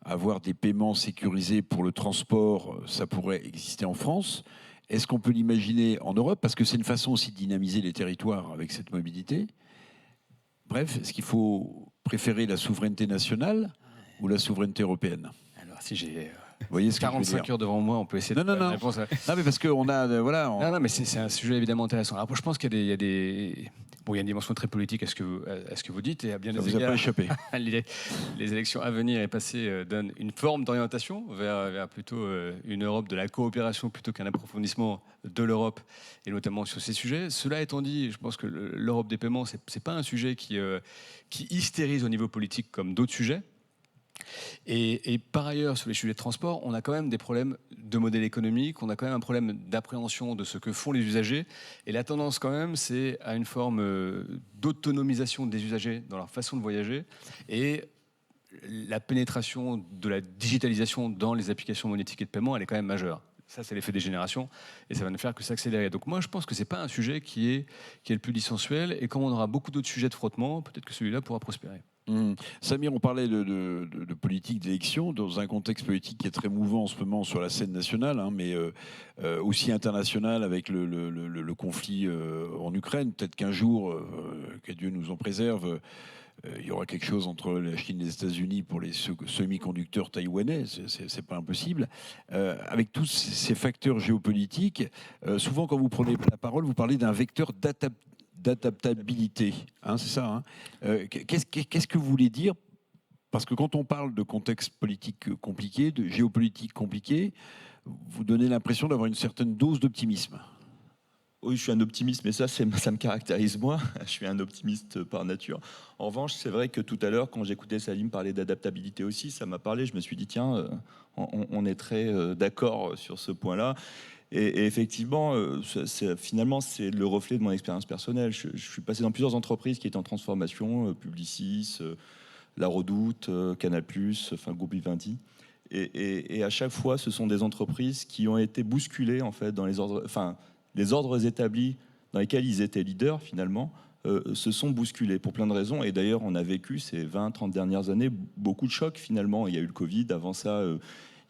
avoir des paiements sécurisés pour le transport, ça pourrait exister en France. Est-ce qu'on peut l'imaginer en Europe? Parce que c'est une façon aussi de dynamiser les territoires avec cette mobilité. Bref, est-ce qu'il faut préférer la souveraineté nationale ou la souveraineté européenne? Alors, si j'ai... Vous voyez ce 45 heures devant moi, on peut essayer de non. réponse. Non, mais parce qu'on a... voilà. Non, mais c'est un sujet évidemment intéressant. Alors, je pense qu'il y a des... Bon, il y a une dimension très politique à ce que vous dites, et à bien Ça des vous a égards, pas échappé. les élections à venir et passées donnent une forme d'orientation vers plutôt une Europe de la coopération plutôt qu'un approfondissement de l'Europe, et notamment sur ces sujets. Cela étant dit, je pense que l'Europe des paiements, c'est pas un sujet qui hystérise au niveau politique comme d'autres sujets. Et par ailleurs, sur les sujets de transport, on a quand même des problèmes de modèle économique, on a quand même un problème d'appréhension de ce que font les usagers. Et la tendance quand même, c'est à une forme d'autonomisation des usagers dans leur façon de voyager. Et la pénétration de la digitalisation dans les applications monétiques et de paiement, elle est quand même majeure. Ça, c'est l'effet des générations, et ça va ne faire que s'accélérer. Donc moi, je pense que ce n'est pas un sujet qui est le plus dissensuel, et comme on aura beaucoup d'autres sujets de frottement, peut-être que celui-là pourra prospérer. Samir, on parlait de politique d'élection dans un contexte politique qui est très mouvant en ce moment sur la scène nationale, mais aussi internationale avec le conflit en Ukraine. Peut-être qu'un jour, que Dieu nous en préserve, il y aura quelque chose entre la Chine et les États-Unis pour les semi-conducteurs taïwanais, c'est pas impossible. Avec tous ces facteurs géopolitiques, souvent quand vous prenez la parole, vous parlez d'un vecteur d'adaptabilité, c'est ça. Qu'est-ce que vous voulez dire? Parce que quand on parle de contexte politique compliqué, de géopolitique compliqué, vous donnez l'impression d'avoir une certaine dose d'optimisme. Oui, je suis un optimiste, mais ça me caractérise moi. Je suis un optimiste par nature. En revanche, c'est vrai que tout à l'heure, quand j'écoutais Salim parler d'adaptabilité aussi, ça m'a parlé. Je me suis dit, tiens, on est très d'accord sur ce point-là. Et effectivement, finalement, c'est le reflet de mon expérience personnelle. Je suis passé dans plusieurs entreprises qui étaient en transformation, Publicis, La Redoute, Canal+, groupe Vivendi. Et à chaque fois, ce sont des entreprises qui ont été bousculées en fait dans les ordres établis dans lesquels ils étaient leaders finalement. Se sont bousculés pour plein de raisons. Et d'ailleurs, on a vécu ces 20-30 dernières années beaucoup de chocs finalement. Il y a eu le Covid, avant ça,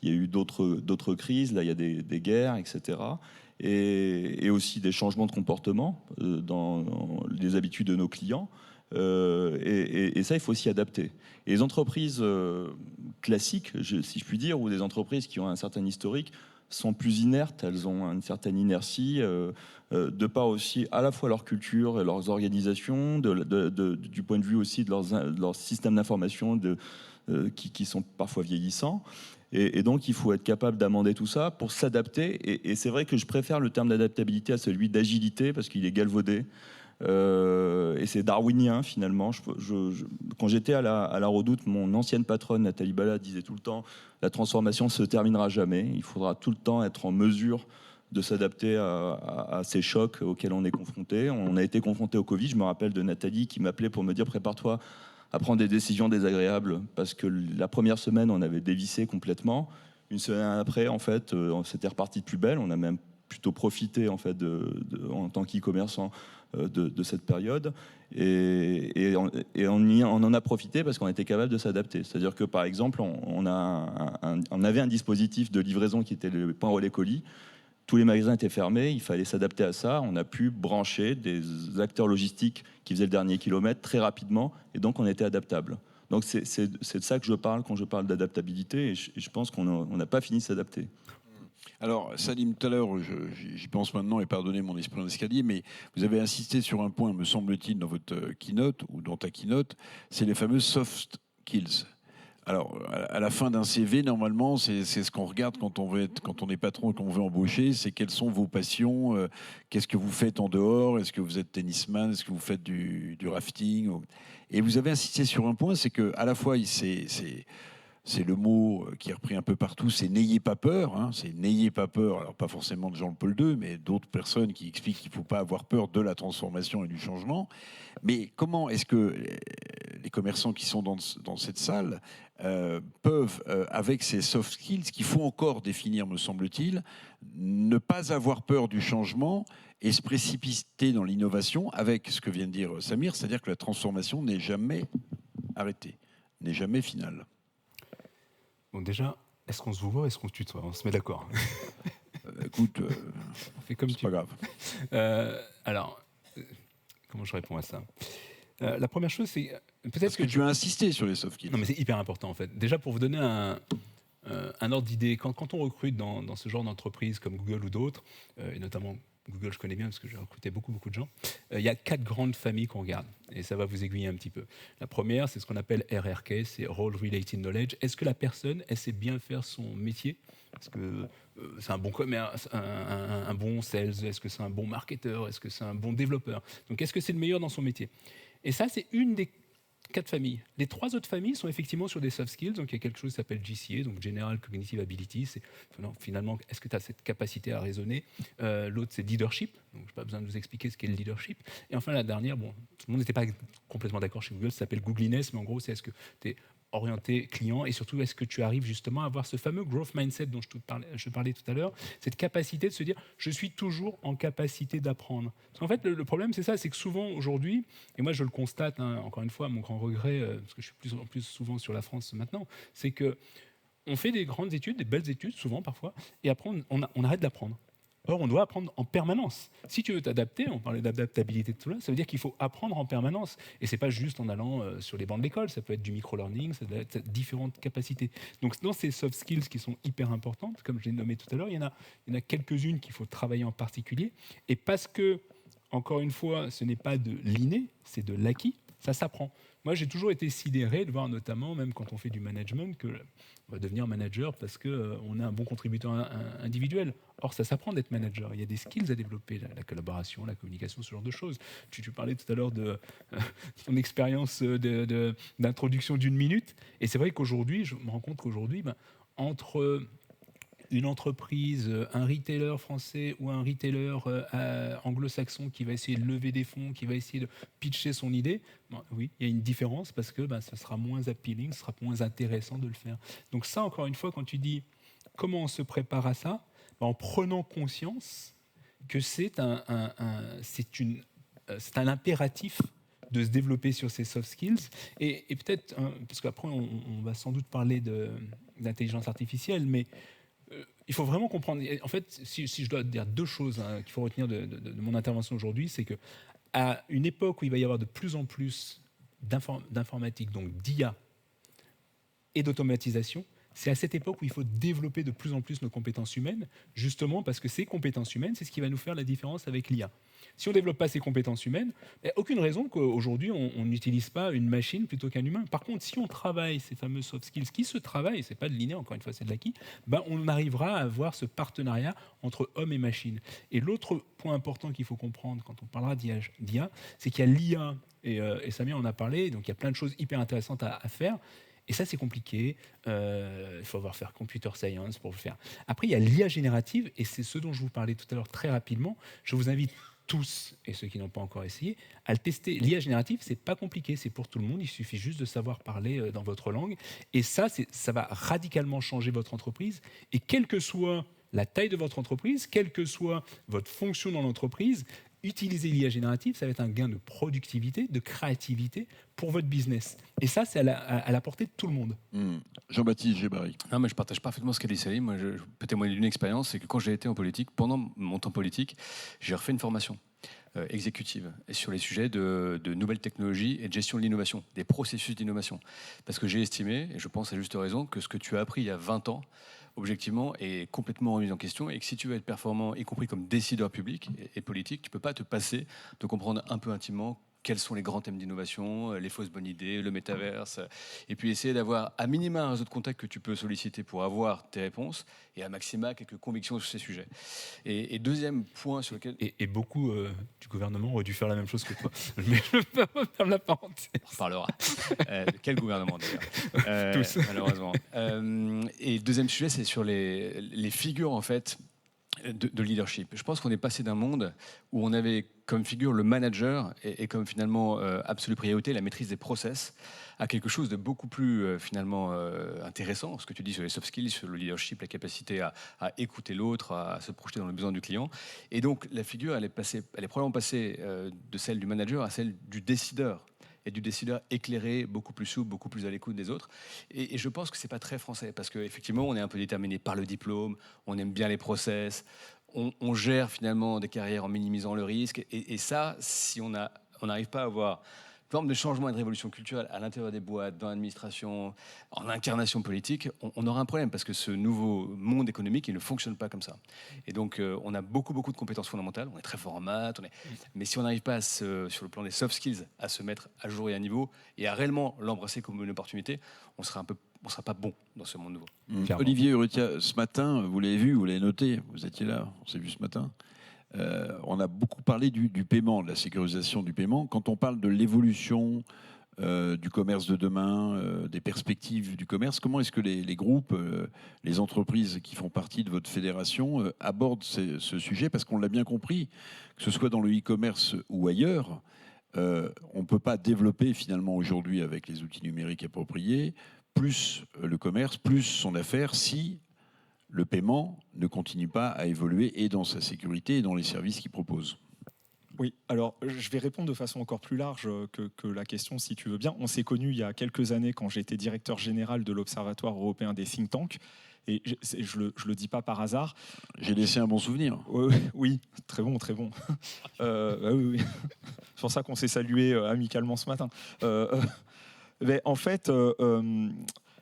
il y a eu d'autres crises, là il y a des guerres, etc. Et aussi des changements de comportement dans les habitudes de nos clients. Et ça, il faut s'y adapter. Et les entreprises classiques, si je puis dire, ou des entreprises qui ont un certain historique, sont plus inertes, elles ont une certaine inertie, de par aussi à la fois leur culture et leurs organisations, du point de vue aussi de leurs systèmes d'information qui sont parfois vieillissants. Et donc, il faut être capable d'amender tout ça pour s'adapter. Et c'est vrai que je préfère le terme d'adaptabilité à celui d'agilité, parce qu'il est galvaudé. Et c'est darwinien, finalement. Quand j'étais à la Redoute, mon ancienne patronne, Nathalie Bala, disait tout le temps « La transformation ne se terminera jamais. Il faudra tout le temps être en mesure de s'adapter à ces chocs auxquels on est confronté. » On a été confronté au Covid. Je me rappelle de Nathalie qui m'appelait pour me dire « Prépare-toi à prendre des décisions désagréables, parce que la première semaine, on avait dévissé complètement. Une semaine après, en fait, c'était reparti de plus belle. On a même plutôt profité, en fait, en tant qu'e-commerçant de cette période. Et on en a profité parce qu'on était capable de s'adapter. C'est-à-dire que, par exemple, on avait un dispositif de livraison qui était le point relais colis. Tous les magasins étaient fermés, il fallait s'adapter à ça. On a pu brancher des acteurs logistiques qui faisaient le dernier kilomètre très rapidement, et donc on était adaptable. Donc c'est de ça que je parle quand je parle d'adaptabilité, et je pense qu'on n'a pas fini de s'adapter. Alors, Salim, tout à l'heure, j'y pense maintenant, et pardonnez mon esprit en escalier, mais vous avez insisté sur un point, me semble-t-il, dans votre keynote, ou dans ta keynote, c'est les fameuses soft skills. Alors, à la fin d'un CV, normalement, c'est ce qu'on regarde quand on est patron et qu'on veut embaucher, c'est quelles sont vos passions, qu'est-ce que vous faites en dehors, est-ce que vous êtes tennisman, est-ce que vous faites du rafting. Et vous avez insisté sur un point, c'est qu'à la fois, c'est le mot qui est repris un peu partout, c'est « n'ayez pas peur ». Hein, c'est « n'ayez pas peur », alors pas forcément de Jean-Paul II, mais d'autres personnes qui expliquent qu'il ne faut pas avoir peur de la transformation et du changement. Mais comment est-ce que les commerçants qui sont dans cette salle peuvent, avec ces soft skills, qu'il faut encore définir, me semble-t-il, ne pas avoir peur du changement et se précipiter dans l'innovation avec ce que vient de dire Samir, c'est-à-dire que la transformation n'est jamais arrêtée, n'est jamais finale. Bon, déjà, est-ce qu'on se voit ou est-ce qu'on se tutoie ? On se met d'accord. Écoute, on fait comme c'est pas grave. Alors, comment je réponds à ça ? La première chose, c'est peut-être Parce que tu as insisté sur les soft skills. Non, mais c'est hyper important en fait. Déjà, pour vous donner un ordre d'idée, quand on recrute dans ce genre d'entreprise comme Google ou d'autres, et notamment Google, je connais bien parce que j'ai recruté beaucoup de gens, il y a 4 grandes familles qu'on regarde, et ça va vous aiguiller un petit peu. La première, c'est ce qu'on appelle RRK, c'est Role Related Knowledge. Est-ce que la personne, elle sait bien faire son métier ? Est-ce que c'est un bon commerce, un bon sales ? Est-ce que c'est un bon marketeur ? Est-ce que c'est un bon développeur ? Donc, est-ce que c'est le meilleur dans son métier ? Et ça, c'est une des 4 familles. Les 3 autres familles sont effectivement sur des soft skills. Donc, il y a quelque chose qui s'appelle GCA, donc General Cognitive Ability. C'est finalement, est-ce que tu as cette capacité à raisonner ? L'autre, c'est leadership. Donc, je n'ai pas besoin de vous expliquer ce qu'est le leadership. Et enfin, la dernière, bon, tout le monde n'était pas complètement d'accord chez Google, ça s'appelle Googliness, mais en gros, c'est est-ce que tu es orienté client, et surtout est-ce que tu arrives justement à avoir ce fameux growth mindset dont je parlais tout à l'heure, cette capacité de se dire je suis toujours en capacité d'apprendre. Parce qu'en fait le problème c'est ça, c'est que souvent aujourd'hui, et moi je le constate, hein, encore une fois, mon grand regret, parce que je suis plus en plus souvent sur la France maintenant, c'est que on fait des grandes études, des belles études, souvent parfois, et après on arrête d'apprendre. Or, on doit apprendre en permanence. Si tu veux t'adapter, on parlait d'adaptabilité de tout là, ça veut dire qu'il faut apprendre en permanence. Et ce n'est pas juste en allant sur les bancs de l'école, ça peut être du micro-learning, ça peut être différentes capacités. Donc, dans ces soft skills qui sont hyper importantes, comme je l'ai nommé tout à l'heure, il y en a quelques-unes qu'il faut travailler en particulier. Et parce que, encore une fois, ce n'est pas de l'inné, c'est de l'acquis, ça s'apprend. Moi, j'ai toujours été sidéré de voir, notamment, même quand on fait du management, qu'on va devenir manager parce qu'on est un bon contributeur individuel. Or, ça s'apprend d'être manager. Il y a des skills à développer, la collaboration, la communication, ce genre de choses. Tu parlais tout à l'heure de ton expérience d'introduction d'1 minute. Et c'est vrai qu'aujourd'hui, je me rends compte qu'aujourd'hui, entre une entreprise, un retailer français ou un retailer anglo-saxon qui va essayer de lever des fonds, qui va essayer de pitcher son idée, oui, il y a une différence parce que ce sera moins appealing, ce sera moins intéressant de le faire. Donc ça, encore une fois, quand tu dis comment on se prépare à ça, en prenant conscience que c'est un impératif de se développer sur ses soft skills. Et peut-être, parce qu'après on va sans doute parler d'intelligence artificielle, mais il faut vraiment comprendre. En fait, si je dois dire deux choses qu'il faut retenir de mon intervention aujourd'hui, c'est qu'à une époque où il va y avoir de plus en plus d'informatique, donc d'IA et d'automatisation, c'est à cette époque où il faut développer de plus en plus nos compétences humaines, justement parce que ces compétences humaines, c'est ce qui va nous faire la différence avec l'IA. Si on ne développe pas ces compétences humaines, il n'y a aucune raison qu'aujourd'hui, on n'utilise pas une machine plutôt qu'un humain. Par contre, si on travaille ces fameux soft skills qui se travaillent, ce n'est pas de l'inné, encore une fois, c'est de l'acquis, on arrivera à avoir ce partenariat entre homme et machine. Et l'autre point important qu'il faut comprendre quand on parlera d'IA, c'est qu'il y a l'IA, et Samir en a parlé, donc il y a plein de choses hyper intéressantes à faire. Et ça, c'est compliqué. Il faut avoir fait computer science pour le faire. Après, il y a l'IA générative, et c'est ce dont je vous parlais tout à l'heure très rapidement. Je vous invite tous, et ceux qui n'ont pas encore essayé, à le tester. L'IA générative, c'est pas compliqué, c'est pour tout le monde. Il suffit juste de savoir parler dans votre langue. Et ça va radicalement changer votre entreprise. Et quelle que soit la taille de votre entreprise, quelle que soit votre fonction dans l'entreprise, utiliser l'IA générative, ça va être un gain de productivité, de créativité pour votre business. Et ça, c'est à la portée de tout le monde. Jean-Baptiste Djebari. Non, mais je partage parfaitement ce qu'a dit Salim. Moi, je peux témoigner d'une expérience, c'est que quand j'ai été en politique, pendant mon temps politique, j'ai refait une formation exécutive sur les sujets de nouvelles technologies et de gestion de l'innovation, des processus d'innovation. Parce que j'ai estimé, et je pense à juste raison, que ce que tu as appris il y a 20 ans, objectivement, est complètement remis en question, et que si tu veux être performant, y compris comme décideur public et politique, tu ne peux pas te passer de comprendre un peu intimement quels sont les grands thèmes d'innovation, les fausses bonnes idées, le métaverse, et puis essayer d'avoir à minima un réseau de contacts que tu peux solliciter pour avoir tes réponses, et à maxima quelques convictions sur ces sujets. Et deuxième point sur lequel... Et beaucoup du gouvernement auraient dû faire la même chose que toi. Mais je peux pas faire la parenthèse. On reparlera. Quel gouvernement d'ailleurs Tous. Malheureusement. Et deuxième sujet, c'est sur les figures en fait de leadership. Je pense qu'on est passé d'un monde où on avait comme figure le manager et comme finalement absolue priorité la maîtrise des process à quelque chose de beaucoup plus finalement intéressant, ce que tu dis sur les soft skills, sur le leadership, la capacité à écouter l'autre, à se projeter dans le besoin du client. Et donc la figure, elle est probablement passée de celle du manager à celle du décideur. Et du décideur éclairé, beaucoup plus souple, beaucoup plus à l'écoute des autres. Et je pense que c'est pas très français, parce qu'effectivement, on est un peu déterminé par le diplôme, on aime bien les process, on gère finalement des carrières en minimisant le risque. Et ça, si on n'arrive pas à avoir une forme de changement et de révolution culturelle à l'intérieur des boîtes, dans l'administration, en incarnation politique, on aura un problème, parce que ce nouveau monde économique, il ne fonctionne pas comme ça. Et donc, on a beaucoup de compétences fondamentales, on est très fort en maths, mais si on n'arrive pas, sur le plan des soft skills, à se mettre à jour et à niveau, et à réellement l'embrasser comme une opportunité, on sera pas bon dans ce monde nouveau. Olivier Urrutia, ce matin, vous l'avez vu, vous l'avez noté, vous étiez là, on s'est vu ce matin. On a beaucoup parlé du paiement, de la sécurisation du paiement. Quand on parle de l'évolution du commerce de demain, des perspectives du commerce, comment est-ce que les groupes, les entreprises qui font partie de votre fédération abordent ce sujet? Parce qu'on l'a bien compris, que ce soit dans le e-commerce ou ailleurs, on ne peut pas développer finalement aujourd'hui avec les outils numériques appropriés plus le commerce, plus son affaire, si le paiement ne continue pas à évoluer et dans sa sécurité et dans les services qu'il propose. Oui, alors je vais répondre de façon encore plus large que la question, si tu veux bien. On s'est connus il y a quelques années quand j'étais directeur général de l'Observatoire européen des think tanks. Et je le dis pas par hasard. J'ai laissé un bon souvenir. Oui, très bon, très bon. Oui. C'est pour ça qu'on s'est salué amicalement ce matin. Mais en fait...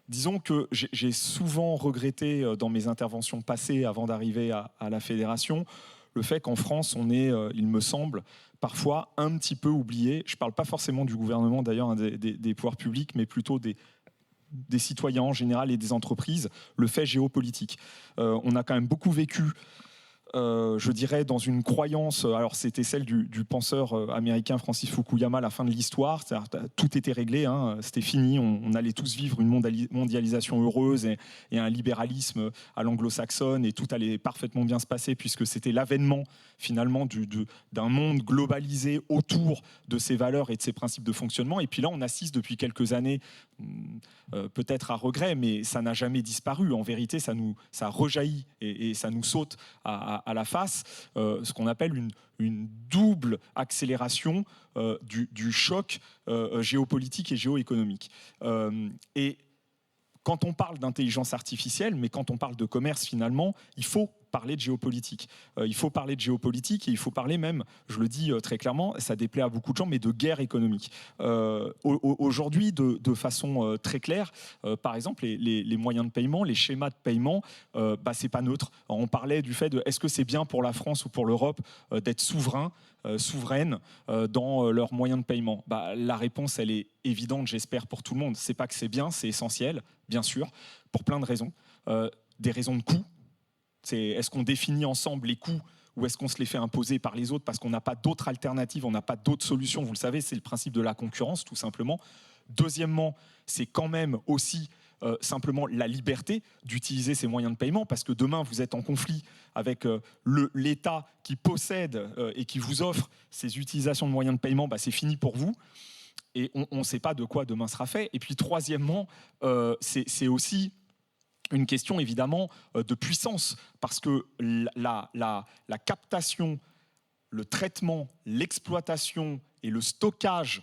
disons que j'ai souvent regretté dans mes interventions passées avant d'arriver à la fédération le fait qu'en France, on est, il me semble, parfois un petit peu oublié. Je ne parle pas forcément du gouvernement, d'ailleurs, des pouvoirs publics, mais plutôt des citoyens en général et des entreprises, le fait géopolitique. On a quand même beaucoup vécu, je dirais, dans une croyance, alors c'était celle du penseur américain Francis Fukuyama à la fin de l'histoire, tout était réglé, hein, c'était fini, on allait tous vivre une mondialisation heureuse et un libéralisme à l'anglo-saxonne, et tout allait parfaitement bien se passer, puisque c'était l'avènement finalement d'un monde globalisé autour de ses valeurs et de ses principes de fonctionnement. Et puis là, on assiste depuis quelques années, peut-être à regret, mais ça n'a jamais disparu. En vérité, ça rejaillit et ça nous saute à la face ce qu'on appelle une double accélération du choc géopolitique et géoéconomique. Et quand on parle d'intelligence artificielle, mais quand on parle de commerce, finalement, il faut parler de géopolitique. Il faut parler de géopolitique et il faut parler même, je le dis très clairement, ça déplaît à beaucoup de gens, mais de guerre économique. Aujourd'hui, de façon très claire, par exemple, les moyens de paiement, les schémas de paiement, c'est pas neutre. On parlait du fait de est-ce que c'est bien pour la France ou pour l'Europe d'être souveraine dans leurs moyens de paiement. La réponse, elle est évidente, j'espère, pour tout le monde. C'est pas que c'est bien, c'est essentiel, bien sûr, pour plein de raisons. Des raisons de coût. Est-ce qu'on définit ensemble les coûts ou est-ce qu'on se les fait imposer par les autres parce qu'on n'a pas d'autres alternatives, on n'a pas d'autres solutions. Vous le savez, c'est le principe de la concurrence, tout simplement. Deuxièmement, c'est quand même aussi simplement la liberté d'utiliser ces moyens de paiement, parce que demain, vous êtes en conflit avec l'État qui possède et qui vous offre ces utilisations de moyens de paiement, c'est fini pour vous. Et on ne sait pas de quoi demain sera fait. Et puis troisièmement, c'est aussi une question évidemment de puissance, parce que la captation, le traitement, l'exploitation et le stockage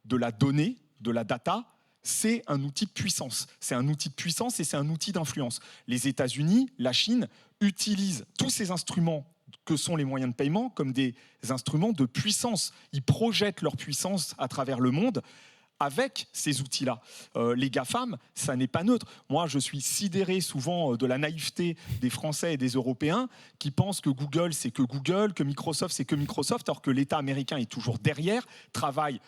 de la donnée, de la data, c'est un outil de puissance. C'est un outil de puissance et c'est un outil d'influence. Les États-Unis, la Chine utilisent tous ces instruments que sont les moyens de paiement comme des instruments de puissance. Ils projettent leur puissance à travers le monde avec ces outils-là. Les GAFAM, ça n'est pas neutre. Moi, je suis sidéré souvent de la naïveté des Français et des Européens qui pensent que Google, c'est que Google, que Microsoft, c'est que Microsoft, alors que l'État américain est toujours derrière, travaille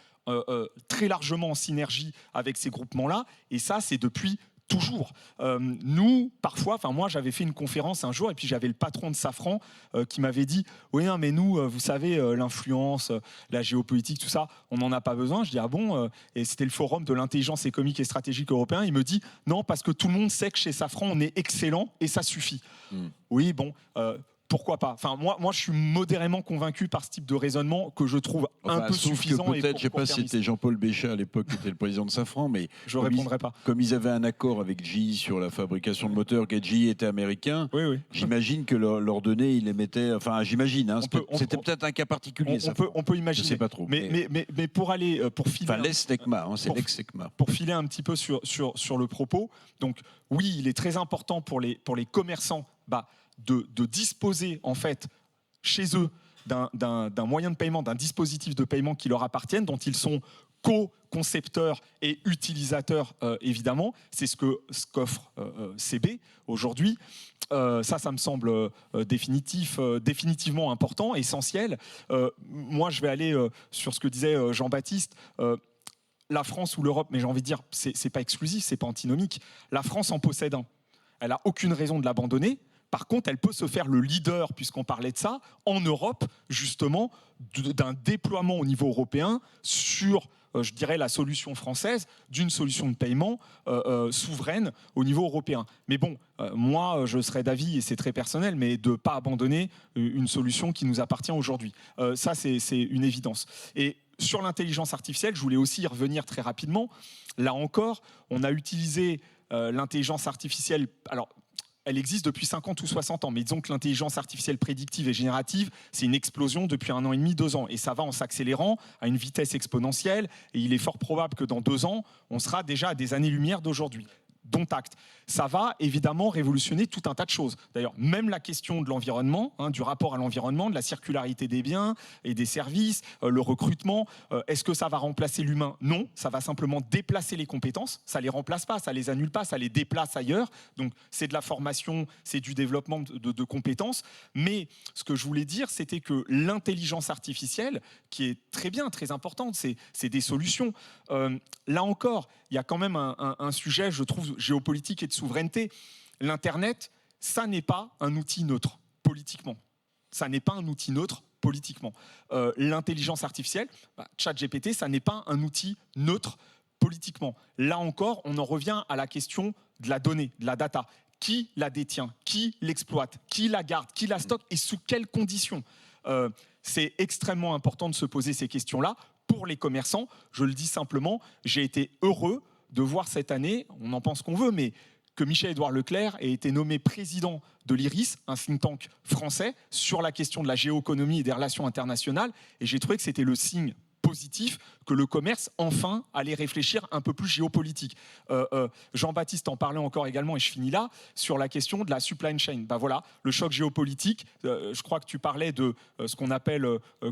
très largement en synergie avec ces groupements-là, et ça, c'est depuis toujours. Nous, parfois, moi j'avais fait une conférence un jour et puis j'avais le patron de Safran qui m'avait dit « Oui, mais nous, vous savez, l'influence, la géopolitique, tout ça, on n'en a pas besoin. » Je dis « Ah bon ?» Et c'était le forum de l'intelligence économique et stratégique européen. Il me dit « Non, parce que tout le monde sait que chez Safran, on est excellent et ça suffit. » Oui, bon... pourquoi pas. Moi, je suis modérément convaincu par ce type de raisonnement que je trouve un peu suffisant. Peut-être, je ne sais pas si c'était Jean-Paul Béchat à l'époque qui était le président de Safran, mais je ne répondrai pas. Comme ils avaient un accord avec GE sur la fabrication de moteurs, que GE était américain, oui. J'imagine que leurs données, ils les mettaient. Enfin, j'imagine. Hein, c'était peut-être un cas particulier. On peut imaginer. Je ne sais pas trop. Mais pour aller, pour filer. Enfin, l'ESTECMA, c'est l'ex-SECMA. Pour filer un petit peu sur le propos. Donc, oui, il est très important pour les commerçants. De disposer en fait chez eux d'un moyen de paiement, d'un dispositif de paiement qui leur appartienne, dont ils sont co-concepteurs et utilisateurs évidemment. C'est ce qu'offre CB aujourd'hui. Ça me semble définitivement important, essentiel. Moi, je vais aller sur ce que disait Jean-Baptiste. La France ou l'Europe, mais j'ai envie de dire, c'est pas exclusif, c'est pas antinomique. La France en possède un. Elle n'a aucune raison de l'abandonner. Par contre, elle peut se faire le leader, puisqu'on parlait de ça, en Europe, justement, d'un déploiement au niveau européen sur, je dirais, la solution française, d'une solution de paiement souveraine au niveau européen. Mais bon, moi, je serais d'avis, et c'est très personnel, mais de ne pas abandonner une solution qui nous appartient aujourd'hui. Ça, c'est une évidence. Et sur l'intelligence artificielle, je voulais aussi y revenir très rapidement. Là encore, on a utilisé l'intelligence artificielle... Alors, elle existe depuis 50 ou 60 ans, mais disons que l'intelligence artificielle prédictive et générative, c'est une explosion depuis 1 an et demi, 2 ans. Et ça va en s'accélérant à une vitesse exponentielle. Et il est fort probable que dans 2 ans, on sera déjà à des années-lumière d'aujourd'hui. Dont acte. Ça va évidemment révolutionner tout un tas de choses. D'ailleurs, même la question de l'environnement, du rapport à l'environnement, de la circularité des biens et des services, le recrutement, est-ce que ça va remplacer l'humain? Non, ça va simplement déplacer les compétences. Ça ne les remplace pas, ça ne les annule pas, ça les déplace ailleurs. Donc, c'est de la formation, c'est du développement de compétences. Mais ce que je voulais dire, c'était que l'intelligence artificielle, qui est très bien, très importante, c'est des solutions. Là encore, il y a quand même un sujet, je trouve, géopolitique et de souveraineté. L'Internet, ça n'est pas un outil neutre politiquement. Ça n'est pas un outil neutre politiquement. L'intelligence artificielle, ChatGPT, ça n'est pas un outil neutre politiquement. Là encore, on en revient à la question de la donnée, de la data. Qui la détient? Qui l'exploite? Qui la garde? Qui la stocke? Et sous quelles conditions? C'est extrêmement important de se poser ces questions-là. Pour les commerçants, je le dis simplement, j'ai été heureux de voir cette année, on en pense qu'on veut, mais que Michel-Édouard Leclerc ait été nommé président de l'IRIS, un think tank français, sur la question de la géoéconomie et des relations internationales. Et j'ai trouvé que c'était le signe positif que le commerce, enfin, allait réfléchir un peu plus géopolitique. Jean-Baptiste en parlait encore également, et je finis là, sur la question de la supply chain. Ben voilà, le choc géopolitique, je crois que tu parlais de ce qu'on appelle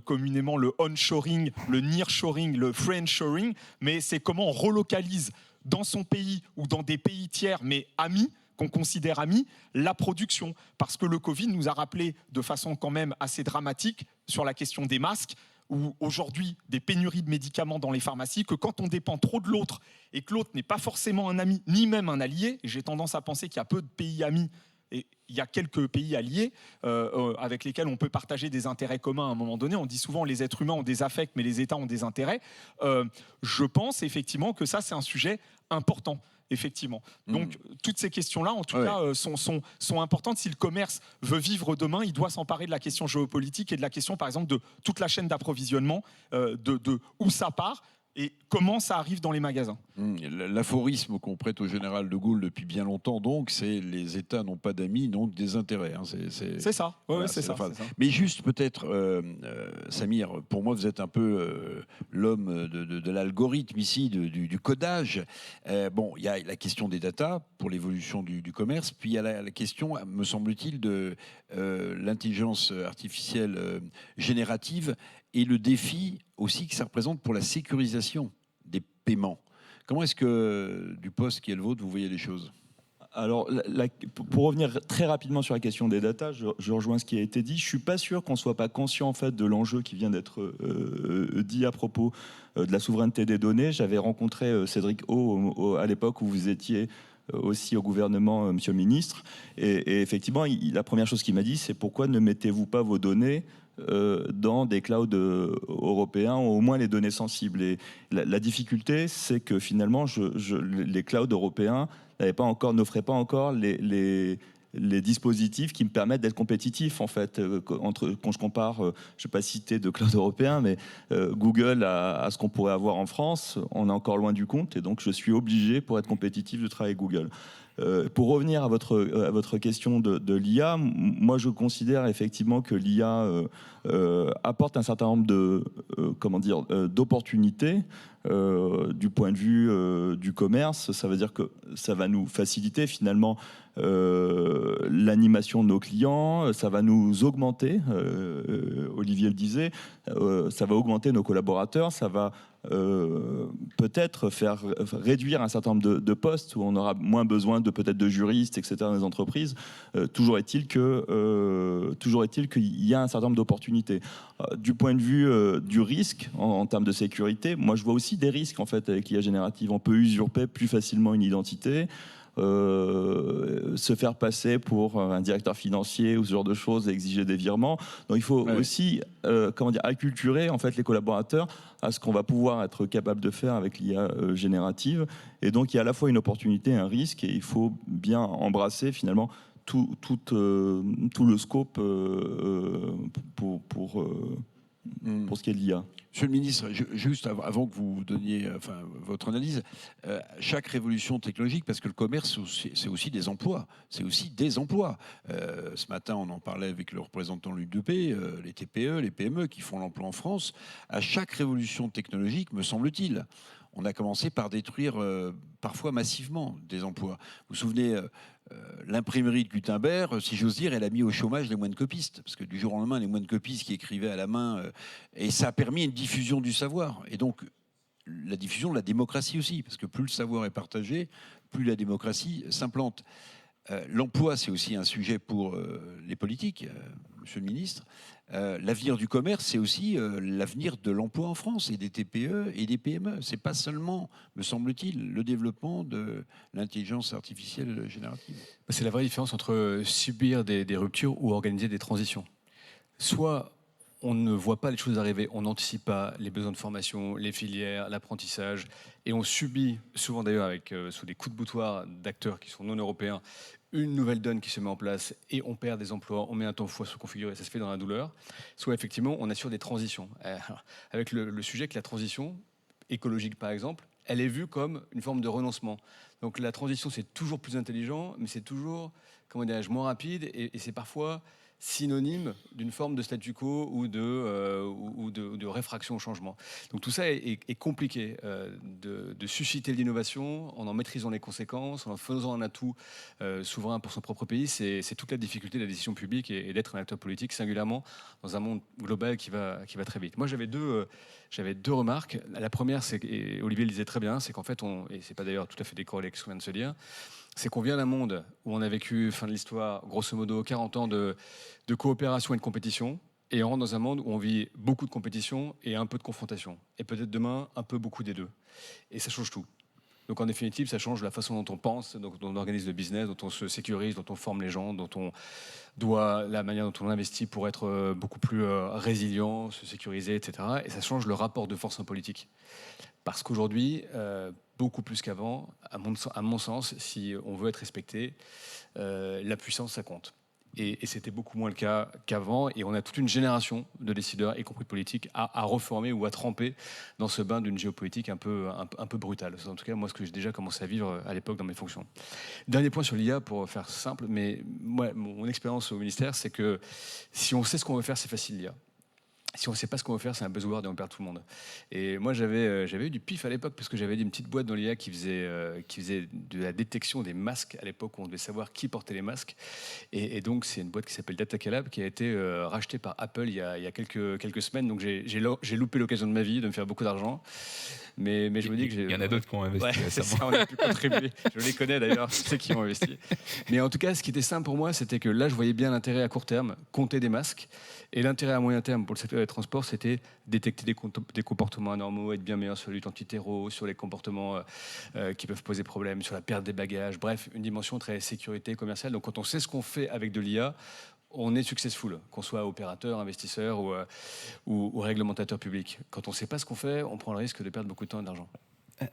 communément le onshoring, le nearshoring, le friendshoring, mais c'est comment on relocalise dans son pays ou dans des pays tiers, mais amis, qu'on considère amis, la production. Parce que le Covid nous a rappelé de façon quand même assez dramatique sur la question des masques, ou aujourd'hui des pénuries de médicaments dans les pharmacies, que quand on dépend trop de l'autre et que l'autre n'est pas forcément un ami, ni même un allié, et j'ai tendance à penser qu'il y a peu de pays amis, et il y a quelques pays alliés avec lesquels on peut partager des intérêts communs à un moment donné. On dit souvent les êtres humains ont des affects, mais les États ont des intérêts. Je pense effectivement que ça, c'est un sujet important. Effectivement. Donc, toutes ces questions-là, en tout cas, sont importantes. Si le commerce veut vivre demain, il doit s'emparer de la question géopolitique et de la question, par exemple, de toute la chaîne d'approvisionnement, de où ça part et comment ça arrive dans les magasins. L'aphorisme qu'on prête au général de Gaulle depuis bien longtemps, donc, c'est les États n'ont pas d'amis, donc des intérêts. Hein. C'est ça. Voilà, c'est ça. Mais juste peut-être, Samir, pour moi, vous êtes un peu l'homme de l'algorithme ici, du codage. Bon, il y a la question des datas pour l'évolution du commerce, puis il y a la question, me semble-t-il, de l'intelligence artificielle générative et le défi aussi que ça représente pour la sécurisation des paiements. Comment est-ce que, du poste qui est le vôtre, vous voyez les choses ? Alors, pour revenir très rapidement sur la question des datas, je rejoins ce qui a été dit. Je ne suis pas sûr qu'on ne soit pas conscient en fait, de l'enjeu qui vient d'être dit à propos de la souveraineté des données. J'avais rencontré Cédric O à l'époque où vous étiez aussi au gouvernement, monsieur le ministre. Et effectivement, la première chose qu'il m'a dit, c'est pourquoi ne mettez-vous pas vos données dans des clouds européens, ou au moins les données sensibles. Et la difficulté, c'est que finalement, les clouds européens n'offraient pas encore les dispositifs qui me permettent d'être compétitif en fait. Quand je compare, je ne vais pas citer de cloud européen, mais Google à ce qu'on pourrait avoir en France, on est encore loin du compte, et donc je suis obligé pour être compétitif de travailler avec Google. Pour revenir à votre question de l'IA, moi je considère effectivement que l'IA apporte un certain nombre d'opportunités du point de vue du commerce. Ça veut dire que ça va nous faciliter finalement l'animation de nos clients, ça va nous augmenter, Olivier le disait, ça va augmenter nos collaborateurs, ça va peut-être faire réduire un certain nombre de postes où on aura moins besoin peut-être de juristes, etc. dans les entreprises. Toujours est-il qu'il y a un certain nombre d'opportunités. Du point de vue du risque en termes de sécurité, moi je vois aussi des risques en fait avec l'IA générative. On peut usurper plus facilement une identité. Se faire passer pour un directeur financier ou ce genre de choses et exiger des virements. Donc il faut aussi acculturer en fait les collaborateurs à ce qu'on va pouvoir être capable de faire avec l'IA générative. Et donc il y a à la fois une opportunité, un risque, et il faut bien embrasser finalement tout le scope pour ce qui est de l'IA. Monsieur le ministre, juste avant que vous donniez votre analyse, chaque révolution technologique, parce que le commerce, c'est aussi des emplois. C'est aussi des emplois. Ce matin, on en parlait avec le représentant de l'UDP, les TPE, les PME qui font l'emploi en France. À chaque révolution technologique, me semble-t-il, on a commencé par détruire parfois massivement des emplois. Vous vous souvenez, l'imprimerie de Gutenberg, si j'ose dire, elle a mis au chômage les moines copistes, parce que du jour au lendemain, les moines copistes qui écrivaient à la main, et ça a permis une diffusion du savoir. Et donc, la diffusion de la démocratie aussi, parce que plus le savoir est partagé, plus la démocratie s'implante. L'emploi, c'est aussi un sujet pour les politiques, monsieur le ministre. L'avenir du commerce, c'est aussi l'avenir de l'emploi en France, et des TPE et des PME. Ce n'est pas seulement, me semble-t-il, le développement de l'intelligence artificielle générative. C'est la vraie différence entre subir des ruptures ou organiser des transitions. Soit on ne voit pas les choses arriver, on n'anticipe pas les besoins de formation, les filières, l'apprentissage, et on subit, souvent d'ailleurs sous des coups de boutoir d'acteurs qui sont non européens, une nouvelle donne qui se met en place, et on perd des emplois, on met un temps fou à se configurer, ça se fait dans la douleur. Soit effectivement on assure des transitions, avec le sujet que la transition écologique par exemple, elle est vue comme une forme de renoncement. Donc la transition, c'est toujours plus intelligent, mais c'est toujours, comment dirais-je, moins rapide, et c'est parfois synonyme d'une forme de statu quo ou de réfraction au changement. Donc tout ça est compliqué de susciter l'innovation en maîtrisant les conséquences, en faisant un atout souverain pour son propre pays. C'est toute la difficulté de la décision publique et d'être un acteur politique, singulièrement dans un monde global qui va très vite. Moi, j'avais deux remarques. La première, et Olivier le disait très bien, c'est qu'en fait, et c'est pas d'ailleurs tout à fait décorrélé avec ce qu'on vient de se dire, c'est qu'on vient d'un monde où on a vécu, fin de l'histoire, grosso modo, 40 ans de coopération et de compétition, et on rentre dans un monde où on vit beaucoup de compétition et un peu de confrontation. Et peut-être demain, un peu beaucoup des deux. Et ça change tout. Donc en définitive, ça change la façon dont on pense, dont on organise le business, dont on se sécurise, dont on forme les gens, la manière dont on investit pour être beaucoup plus résilient, se sécuriser, etc. Et ça change le rapport de force en politique. Parce qu'aujourd'hui, beaucoup plus qu'avant, à mon sens, si on veut être respecté, la puissance, ça compte. Et c'était beaucoup moins le cas qu'avant. Et on a toute une génération de décideurs, y compris politiques, à reformer ou à tremper dans ce bain d'une géopolitique un peu brutale. C'est en tout cas, moi, ce que j'ai déjà commencé à vivre à l'époque dans mes fonctions. Dernier point sur l'IA, pour faire simple, mais moi, mon expérience au ministère, c'est que si on sait ce qu'on veut faire, c'est facile l'IA. Si on ne sait pas ce qu'on veut faire, c'est un buzzword et on perd tout le monde. Et moi, j'avais eu du pif à l'époque parce que j'avais une petite boîte dans l'IA qui faisait de la détection des masques à l'époque où on devait savoir qui portait les masques. Et donc, c'est une boîte qui s'appelle Datacalab qui a été rachetée par Apple il y a quelques semaines. Donc, j'ai loupé l'occasion de ma vie de me faire beaucoup d'argent. Mais je me dis que il y en a d'autres qui ont investi. Ouais, c'est ça, on a pu contribuer. Je les connais d'ailleurs, je sais qui ont investi. Mais en tout cas, ce qui était simple pour moi, c'était que là, je voyais bien l'intérêt à court terme, compter des masques. Et l'intérêt à moyen terme pour le secteur des transports, c'était détecter des comportements anormaux, être bien meilleur sur la lutte anti-terreau, sur les comportements qui peuvent poser problème, sur la perte des bagages. Bref, une dimension très sécurité commerciale. Donc quand on sait ce qu'on fait avec de l'IA, on est successful, qu'on soit opérateur, investisseur ou réglementateur public. Quand on ne sait pas ce qu'on fait, on prend le risque de perdre beaucoup de temps et d'argent.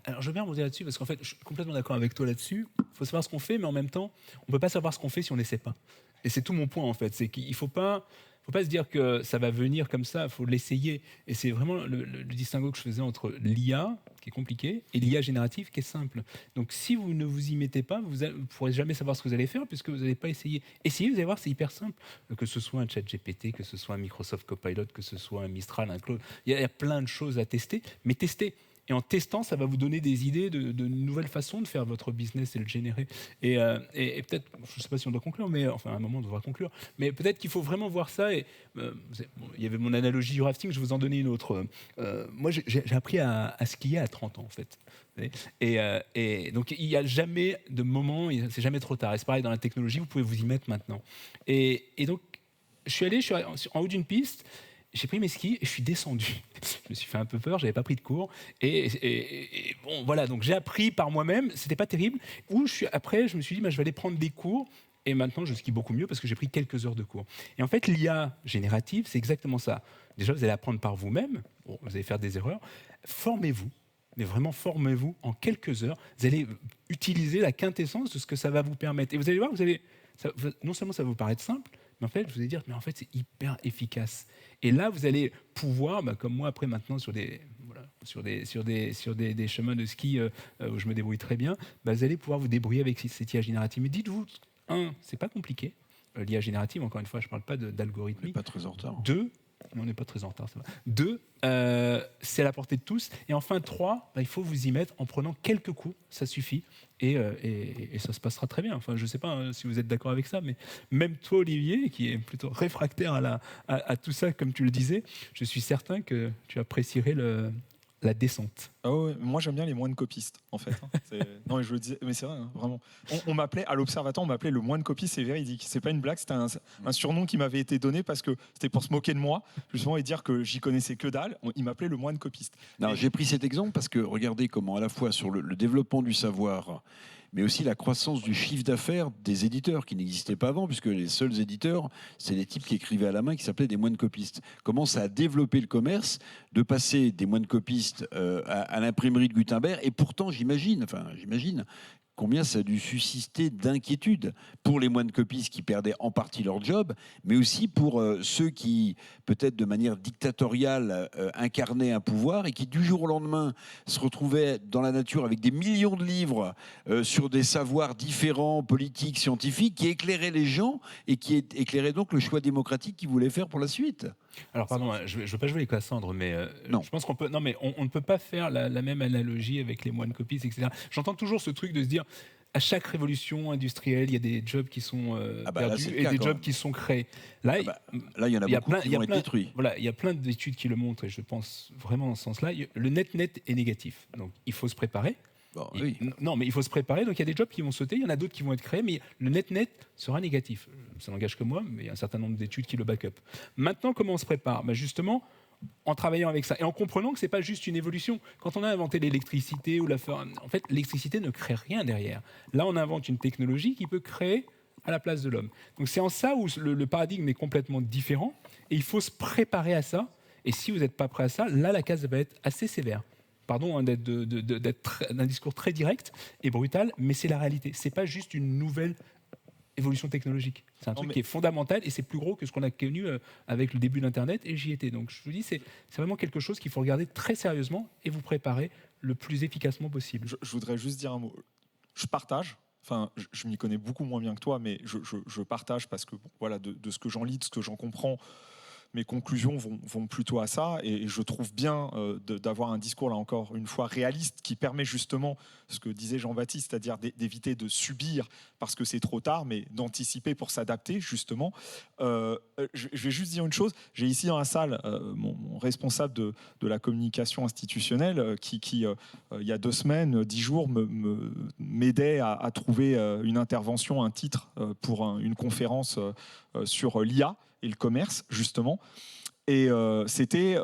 Alors je veux bien rebondir là-dessus, parce qu'en fait, je suis complètement d'accord avec toi là-dessus. Il faut savoir ce qu'on fait, mais en même temps, on ne peut pas savoir ce qu'on fait si on ne sait pas. Et c'est tout mon point, en fait. C'est qu'il ne faut pas se dire que ça va venir comme ça, il faut l'essayer. Et c'est vraiment le distinguo que je faisais entre l'IA, qui est compliqué, et l'IA générative, qui est simple. Donc si vous ne vous y mettez pas, vous ne pourrez jamais savoir ce que vous allez faire, puisque vous n'allez pas essayer. Essayez, vous allez voir, c'est hyper simple. Que ce soit un ChatGPT, que ce soit un Microsoft Copilot, que ce soit un Mistral, un Claude, il y a plein de choses à tester, mais testez. Et en testant, ça va vous donner des idées de nouvelles façons de faire votre business et le générer. Et peut-être, je ne sais pas si on doit conclure, mais enfin, à un moment, on devra conclure. Mais peut-être qu'il faut vraiment voir ça. Et, il y avait mon analogie du rafting, je vais vous en donner une autre. Moi, j'ai appris à skier à 30 ans, en fait. Et donc, il n'y a jamais de moment, c'est jamais trop tard. Et c'est pareil dans la technologie, vous pouvez vous y mettre maintenant. Et donc, je suis en haut d'une piste. J'ai pris mes skis et je suis descendu. Je me suis fait un peu peur, j'avais pas pris de cours. Et bon, voilà, donc j'ai appris par moi-même, c'était pas terrible. Après, je me suis dit, je vais aller prendre des cours. Et maintenant, je skie beaucoup mieux parce que j'ai pris quelques heures de cours. Et en fait, l'IA générative, c'est exactement ça. Déjà, vous allez apprendre par vous-même. Bon, vous allez faire des erreurs. Formez-vous. Mais vraiment, formez-vous en quelques heures. Vous allez utiliser la quintessence de ce que ça va vous permettre. Et vous allez voir, non seulement ça va vous paraître simple, mais en fait, je vous allez dire, mais en fait, c'est hyper efficace. Et là, vous allez pouvoir, comme moi après maintenant sur des chemins de ski où je me débrouille très bien, vous allez pouvoir vous débrouiller avec cette IA générative. Mais dites-vous, c'est pas compliqué. L'IA générative, encore une fois, je ne parle pas d'algorithmique. On n'est pas très en retard. 2, on n'est pas très en retard, ça va. 2, c'est à la portée de tous. Et enfin, 3, il faut vous y mettre en prenant quelques coups, ça suffit. Et ça se passera très bien. Enfin, je ne sais pas si vous êtes d'accord avec ça, mais même toi, Olivier, qui est plutôt réfractaire à tout ça, comme tu le disais, je suis certain que tu apprécierais la descente. Ah ouais, moi j'aime bien les moines copistes en fait. Non mais je le disais, mais c'est vrai, vraiment. On m'appelait à l'Observatoire, on m'appelait le moine copiste, c'est véridique. C'est pas une blague, c'était un surnom qui m'avait été donné parce que c'était pour se moquer de moi, justement, et dire que j'y connaissais que dalle. Il m'appelait le moine copiste. Non, j'ai pris cet exemple parce que regardez comment à la fois sur le développement du savoir, mais aussi la croissance du chiffre d'affaires des éditeurs qui n'existaient pas avant, puisque les seuls éditeurs, c'est des types qui écrivaient à la main, qui s'appelaient des moines copistes. Comment ça a développé le commerce de passer des moines copistes à l'imprimerie de Gutenberg, et pourtant j'imagine combien ça a dû susciter d'inquiétude pour les moines copistes qui perdaient en partie leur job, mais aussi pour ceux qui, peut-être de manière dictatoriale, incarnaient un pouvoir et qui, du jour au lendemain, se retrouvaient dans la nature avec des millions de livres sur des savoirs différents, politiques, scientifiques, qui éclairaient les gens et qui éclairaient donc le choix démocratique qu'ils voulaient faire pour la suite. Alors pardon, je ne veux pas jouer avec Cassandre, mais je pense qu'on peut. Non, mais on ne peut pas faire la même analogie avec les moines copistes, etc. J'entends toujours ce truc de se dire, à chaque révolution industrielle, il y a des jobs qui sont perdus et des jobs qui sont créés. Là, là, il y en a beaucoup qui vont être détruits. Voilà, il y a plein d'études qui le montrent, et je pense vraiment dans ce sens-là. Le net est négatif, donc il faut se préparer. Bon, oui. Non, mais il faut se préparer. Donc il y a des jobs qui vont sauter, il y en a d'autres qui vont être créés, mais le net sera négatif. Ça n'engage que moi, mais il y a un certain nombre d'études qui le back up. Maintenant, comment on se prépare ? Justement, en travaillant avec ça et en comprenant que c'est pas juste une évolution. Quand on a inventé l'électricité en fait, l'électricité ne crée rien derrière. Là, on invente une technologie qui peut créer à la place de l'homme. Donc c'est en ça où le paradigme est complètement différent et il faut se préparer à ça. Et si vous n'êtes pas prêt à ça, là, la case va être assez sévère. Pardon d'être d'un discours très direct et brutal, mais c'est la réalité. C'est pas juste une nouvelle évolution technologique. C'est un truc qui est fondamental et c'est plus gros que ce qu'on a connu avec le début d'Internet et j'y étais. Donc je vous dis, c'est vraiment quelque chose qu'il faut regarder très sérieusement et vous préparer le plus efficacement possible. Je voudrais juste dire un mot. Je partage. Enfin, je m'y connais beaucoup moins bien que toi, mais je partage parce que voilà, de ce que j'en lis, de ce que j'en comprends, mes conclusions vont plutôt à ça et je trouve bien d'avoir un discours, là encore une fois, réaliste qui permet justement ce que disait Jean-Baptiste, c'est-à-dire d'éviter de subir parce que c'est trop tard, mais d'anticiper pour s'adapter justement. Je vais juste dire une chose, j'ai ici dans la salle mon responsable de la communication institutionnelle qui il y a 2 semaines, 10 jours, m'aidait à trouver une intervention, un titre pour une conférence sur l'IA et le commerce, justement. Et c'était,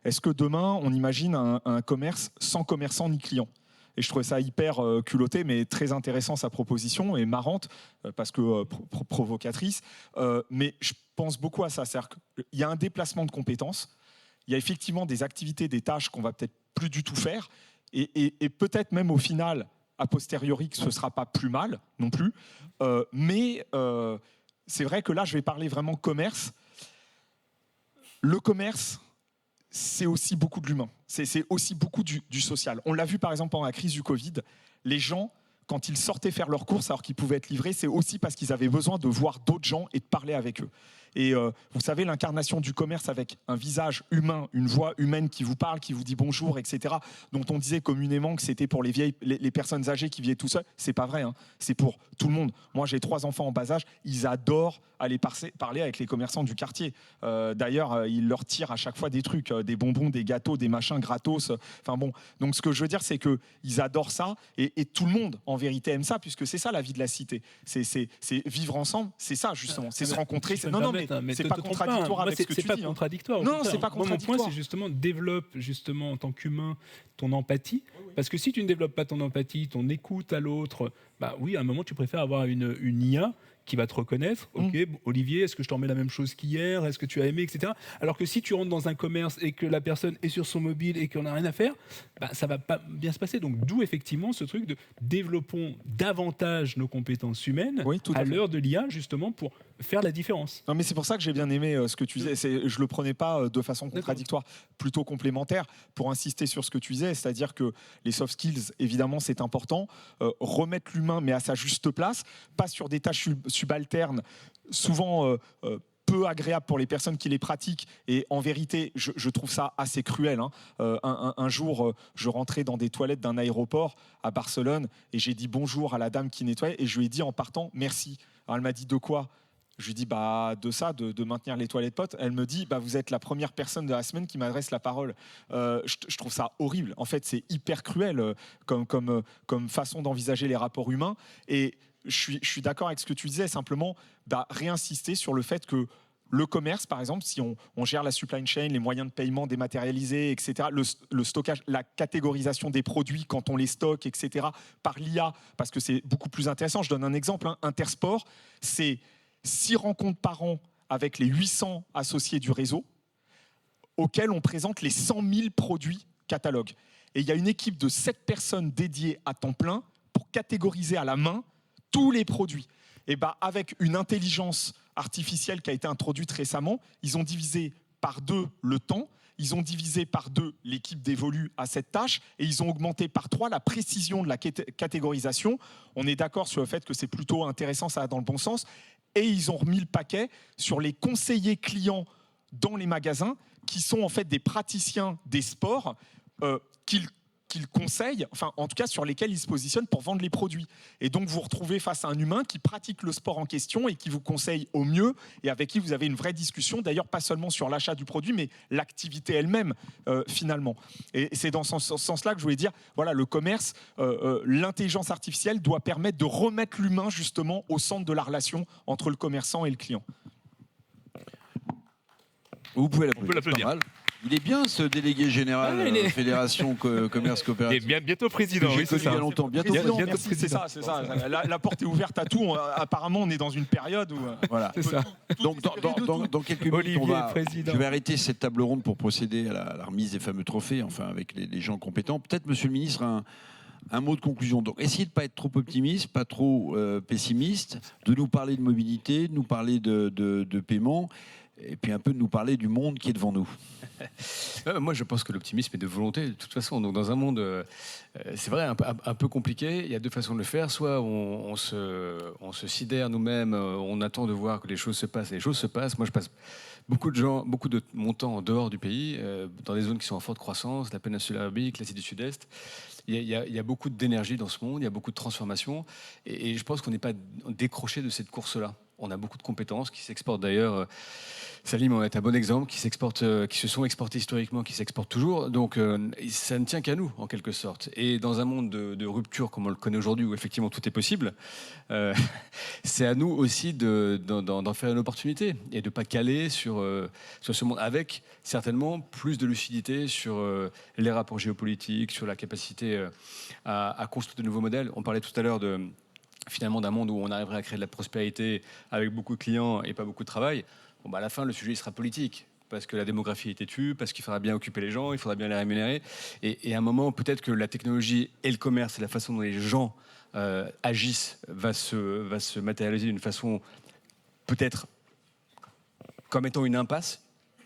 est-ce que demain, on imagine un commerce sans commerçant ni client ? Et je trouvais ça hyper culotté, mais très intéressant, sa proposition, et marrante, parce que provocatrice. Mais je pense beaucoup à ça. C'est-à-dire qu'il y a un déplacement de compétences, il y a effectivement des activités, des tâches qu'on va peut-être plus du tout faire, et peut-être même au final, a posteriori, que ce ne sera pas plus mal non plus. Mais c'est vrai que là, je vais parler vraiment commerce. Le commerce, c'est aussi beaucoup de l'humain. C'est aussi beaucoup du social. On l'a vu par exemple pendant la crise du Covid. Les gens, quand ils sortaient faire leurs courses alors qu'ils pouvaient être livrés, c'est aussi parce qu'ils avaient besoin de voir d'autres gens et de parler avec eux. Et vous savez, l'incarnation du commerce avec un visage humain, une voix humaine qui vous parle, qui vous dit bonjour, etc., dont on disait communément que c'était pour les personnes âgées qui vivaient tout seuls, c'est pas vrai, hein. C'est pour tout le monde. Moi, j'ai 3 enfants en bas âge, ils adorent aller parler avec les commerçants du quartier. D'ailleurs, ils leur tirent à chaque fois des trucs, des bonbons, des gâteaux, des machins gratos. Enfin bon, donc ce que je veux dire, c'est qu'ils adorent ça, et tout le monde, en vérité, aime ça, puisque c'est ça la vie de la cité. C'est vivre ensemble, c'est ça justement, c'est se rencontrer. Non, mais c'est pas contradictoire avec ce que tu dis. C'est pas contradictoire. Non, c'est pas contradictoire. Mon point, c'est justement développe justement en tant qu'humain ton empathie, parce que si tu ne développes pas ton empathie, ton écoute à l'autre, oui, à un moment tu préfères avoir une IA qui va te reconnaître. Ok, Olivier, est-ce que je t'en mets la même chose qu'hier ? Est-ce que tu as aimé, etc. Alors que si tu rentres dans un commerce et que la personne est sur son mobile et qu'on n'a rien à faire, ça va pas bien se passer. Donc d'où effectivement ce truc de développons davantage nos compétences humaines à l'heure de l'IA, justement pour faire la différence. Non, mais c'est pour ça que j'ai bien aimé ce que tu disais. Je le prenais pas de façon contradictoire, plutôt complémentaire, pour insister sur ce que tu disais, c'est-à-dire que les soft skills, évidemment, c'est important. Remettre l'humain, mais à sa juste place, pas sur des tâches subalternes, souvent peu agréables pour les personnes qui les pratiquent. Et en vérité, je trouve ça assez cruel, hein. Un jour, je rentrais dans des toilettes d'un aéroport à Barcelone et j'ai dit bonjour à la dame qui nettoyait et je lui ai dit en partant merci. Alors elle m'a dit de quoi ? Je lui dis de ça, de maintenir les toilettes potes. Elle me dit vous êtes la première personne de la semaine qui m'adresse la parole. Je trouve ça horrible. En fait, c'est hyper cruel comme façon d'envisager les rapports humains. Et je suis d'accord avec ce que tu disais, simplement réinsister sur le fait que le commerce, par exemple, si on gère la supply chain, les moyens de paiement dématérialisés, etc., le stockage, la catégorisation des produits quand on les stocke, etc., par l'IA, parce que c'est beaucoup plus intéressant. Je donne un exemple, hein. Intersport, c'est 6 rencontres par an avec les 800 associés du réseau auxquels on présente les 100 000 produits catalogues. Et il y a une équipe de 7 personnes dédiées à temps plein pour catégoriser à la main tous les produits. Et ben, avec une intelligence artificielle qui a été introduite récemment, ils ont divisé par 2 le temps, ils ont divisé par 2 l'équipe dévolue à cette tâche et ils ont augmenté par 3 la précision de la catégorisation. On est d'accord sur le fait que c'est plutôt intéressant, ça va dans le bon sens. Et ils ont remis le paquet sur les conseillers clients dans les magasins qui sont en fait des praticiens des sports qu'ils conseillent, enfin en tout cas sur lesquels ils se positionnent pour vendre les produits. Et donc vous vous retrouvez face à un humain qui pratique le sport en question et qui vous conseille au mieux et avec qui vous avez une vraie discussion, d'ailleurs pas seulement sur l'achat du produit mais l'activité elle-même finalement. Et c'est dans ce sens-là que je voulais dire, voilà, le commerce, l'intelligence artificielle doit permettre de remettre l'humain justement au centre de la relation entre le commerçant et le client. Vous pouvez l'applaudir. Il est bien ce délégué général Fédération Commerce Coopératif. Et bientôt président. J'ai connu il y a longtemps. Bientôt merci, c'est ça. La porte est ouverte à tout. Apparemment, on est dans une période où. Voilà. C'est ça. Donc, dans quelques minutes, je vais arrêter cette table ronde pour procéder à la remise des fameux trophées, enfin, avec les gens compétents. Peut-être, monsieur le ministre, un mot de conclusion. Donc, essayez de ne pas être trop optimiste, pas trop pessimiste, de nous parler de mobilité, de nous parler de paiement. Et puis un peu de nous parler du monde qui est devant nous. Moi, je pense que l'optimisme est de volonté, de toute façon. Donc, dans un monde, c'est vrai, un peu compliqué, il y a 2 façons de le faire. Soit on se sidère nous-mêmes, on attend de voir que les choses se passent, et les choses se passent. Moi, je passe beaucoup de mon temps en dehors du pays, dans des zones qui sont en forte croissance, la péninsule arabique, l'Asie du Sud-Est. Il y a beaucoup d'énergie dans ce monde, il y a beaucoup de transformations, et je pense qu'on n'est pas décroché de cette course-là. On a beaucoup de compétences qui s'exportent d'ailleurs. Salim en est un bon exemple, qui se sont exportés historiquement, qui s'exportent toujours. Donc ça ne tient qu'à nous, en quelque sorte. Et dans un monde de rupture comme on le connaît aujourd'hui, où effectivement tout est possible, c'est à nous aussi d'en faire une opportunité et de ne pas caler sur ce monde, avec certainement plus de lucidité sur les rapports géopolitiques, sur la capacité à construire de nouveaux modèles. On parlait tout à l'heure finalement d'un monde où on arriverait à créer de la prospérité avec beaucoup de clients et pas beaucoup de travail. Bon, à la fin, le sujet il sera politique, parce que la démographie est têtue, parce qu'il faudra bien occuper les gens, il faudra bien les rémunérer. Et à un moment, peut-être que la technologie et le commerce et la façon dont les gens agissent va se matérialiser d'une façon peut-être comme étant une impasse.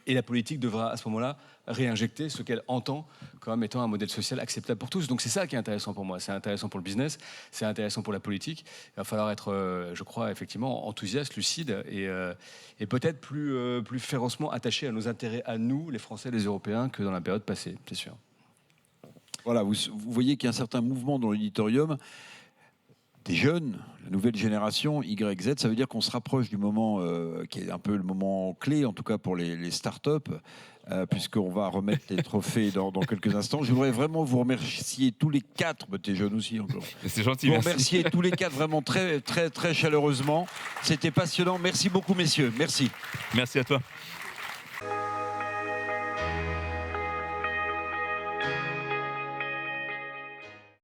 Et la politique devra à ce moment-là réinjecter ce qu'elle entend comme étant un modèle social acceptable pour tous. Donc c'est ça qui est intéressant pour moi. C'est intéressant pour le business, c'est intéressant pour la politique. Il va falloir être, je crois, effectivement enthousiaste, lucide et peut-être plus férocement attaché à nos intérêts, à nous, les Français, les Européens, que dans la période passée, c'est sûr. Voilà, vous voyez qu'il y a un certain mouvement dans l'auditorium. Des jeunes, la nouvelle génération YZ, ça veut dire qu'on se rapproche du moment qui est un peu le moment clé, en tout cas pour les startups, puisqu'on va remettre les trophées dans quelques instants. Je voudrais vraiment vous remercier tous les 4, t'es jeune aussi encore. C'est gentil, vous merci. remercier tous les 4 vraiment très, très, très chaleureusement. C'était passionnant. Merci beaucoup, messieurs. Merci. Merci à toi.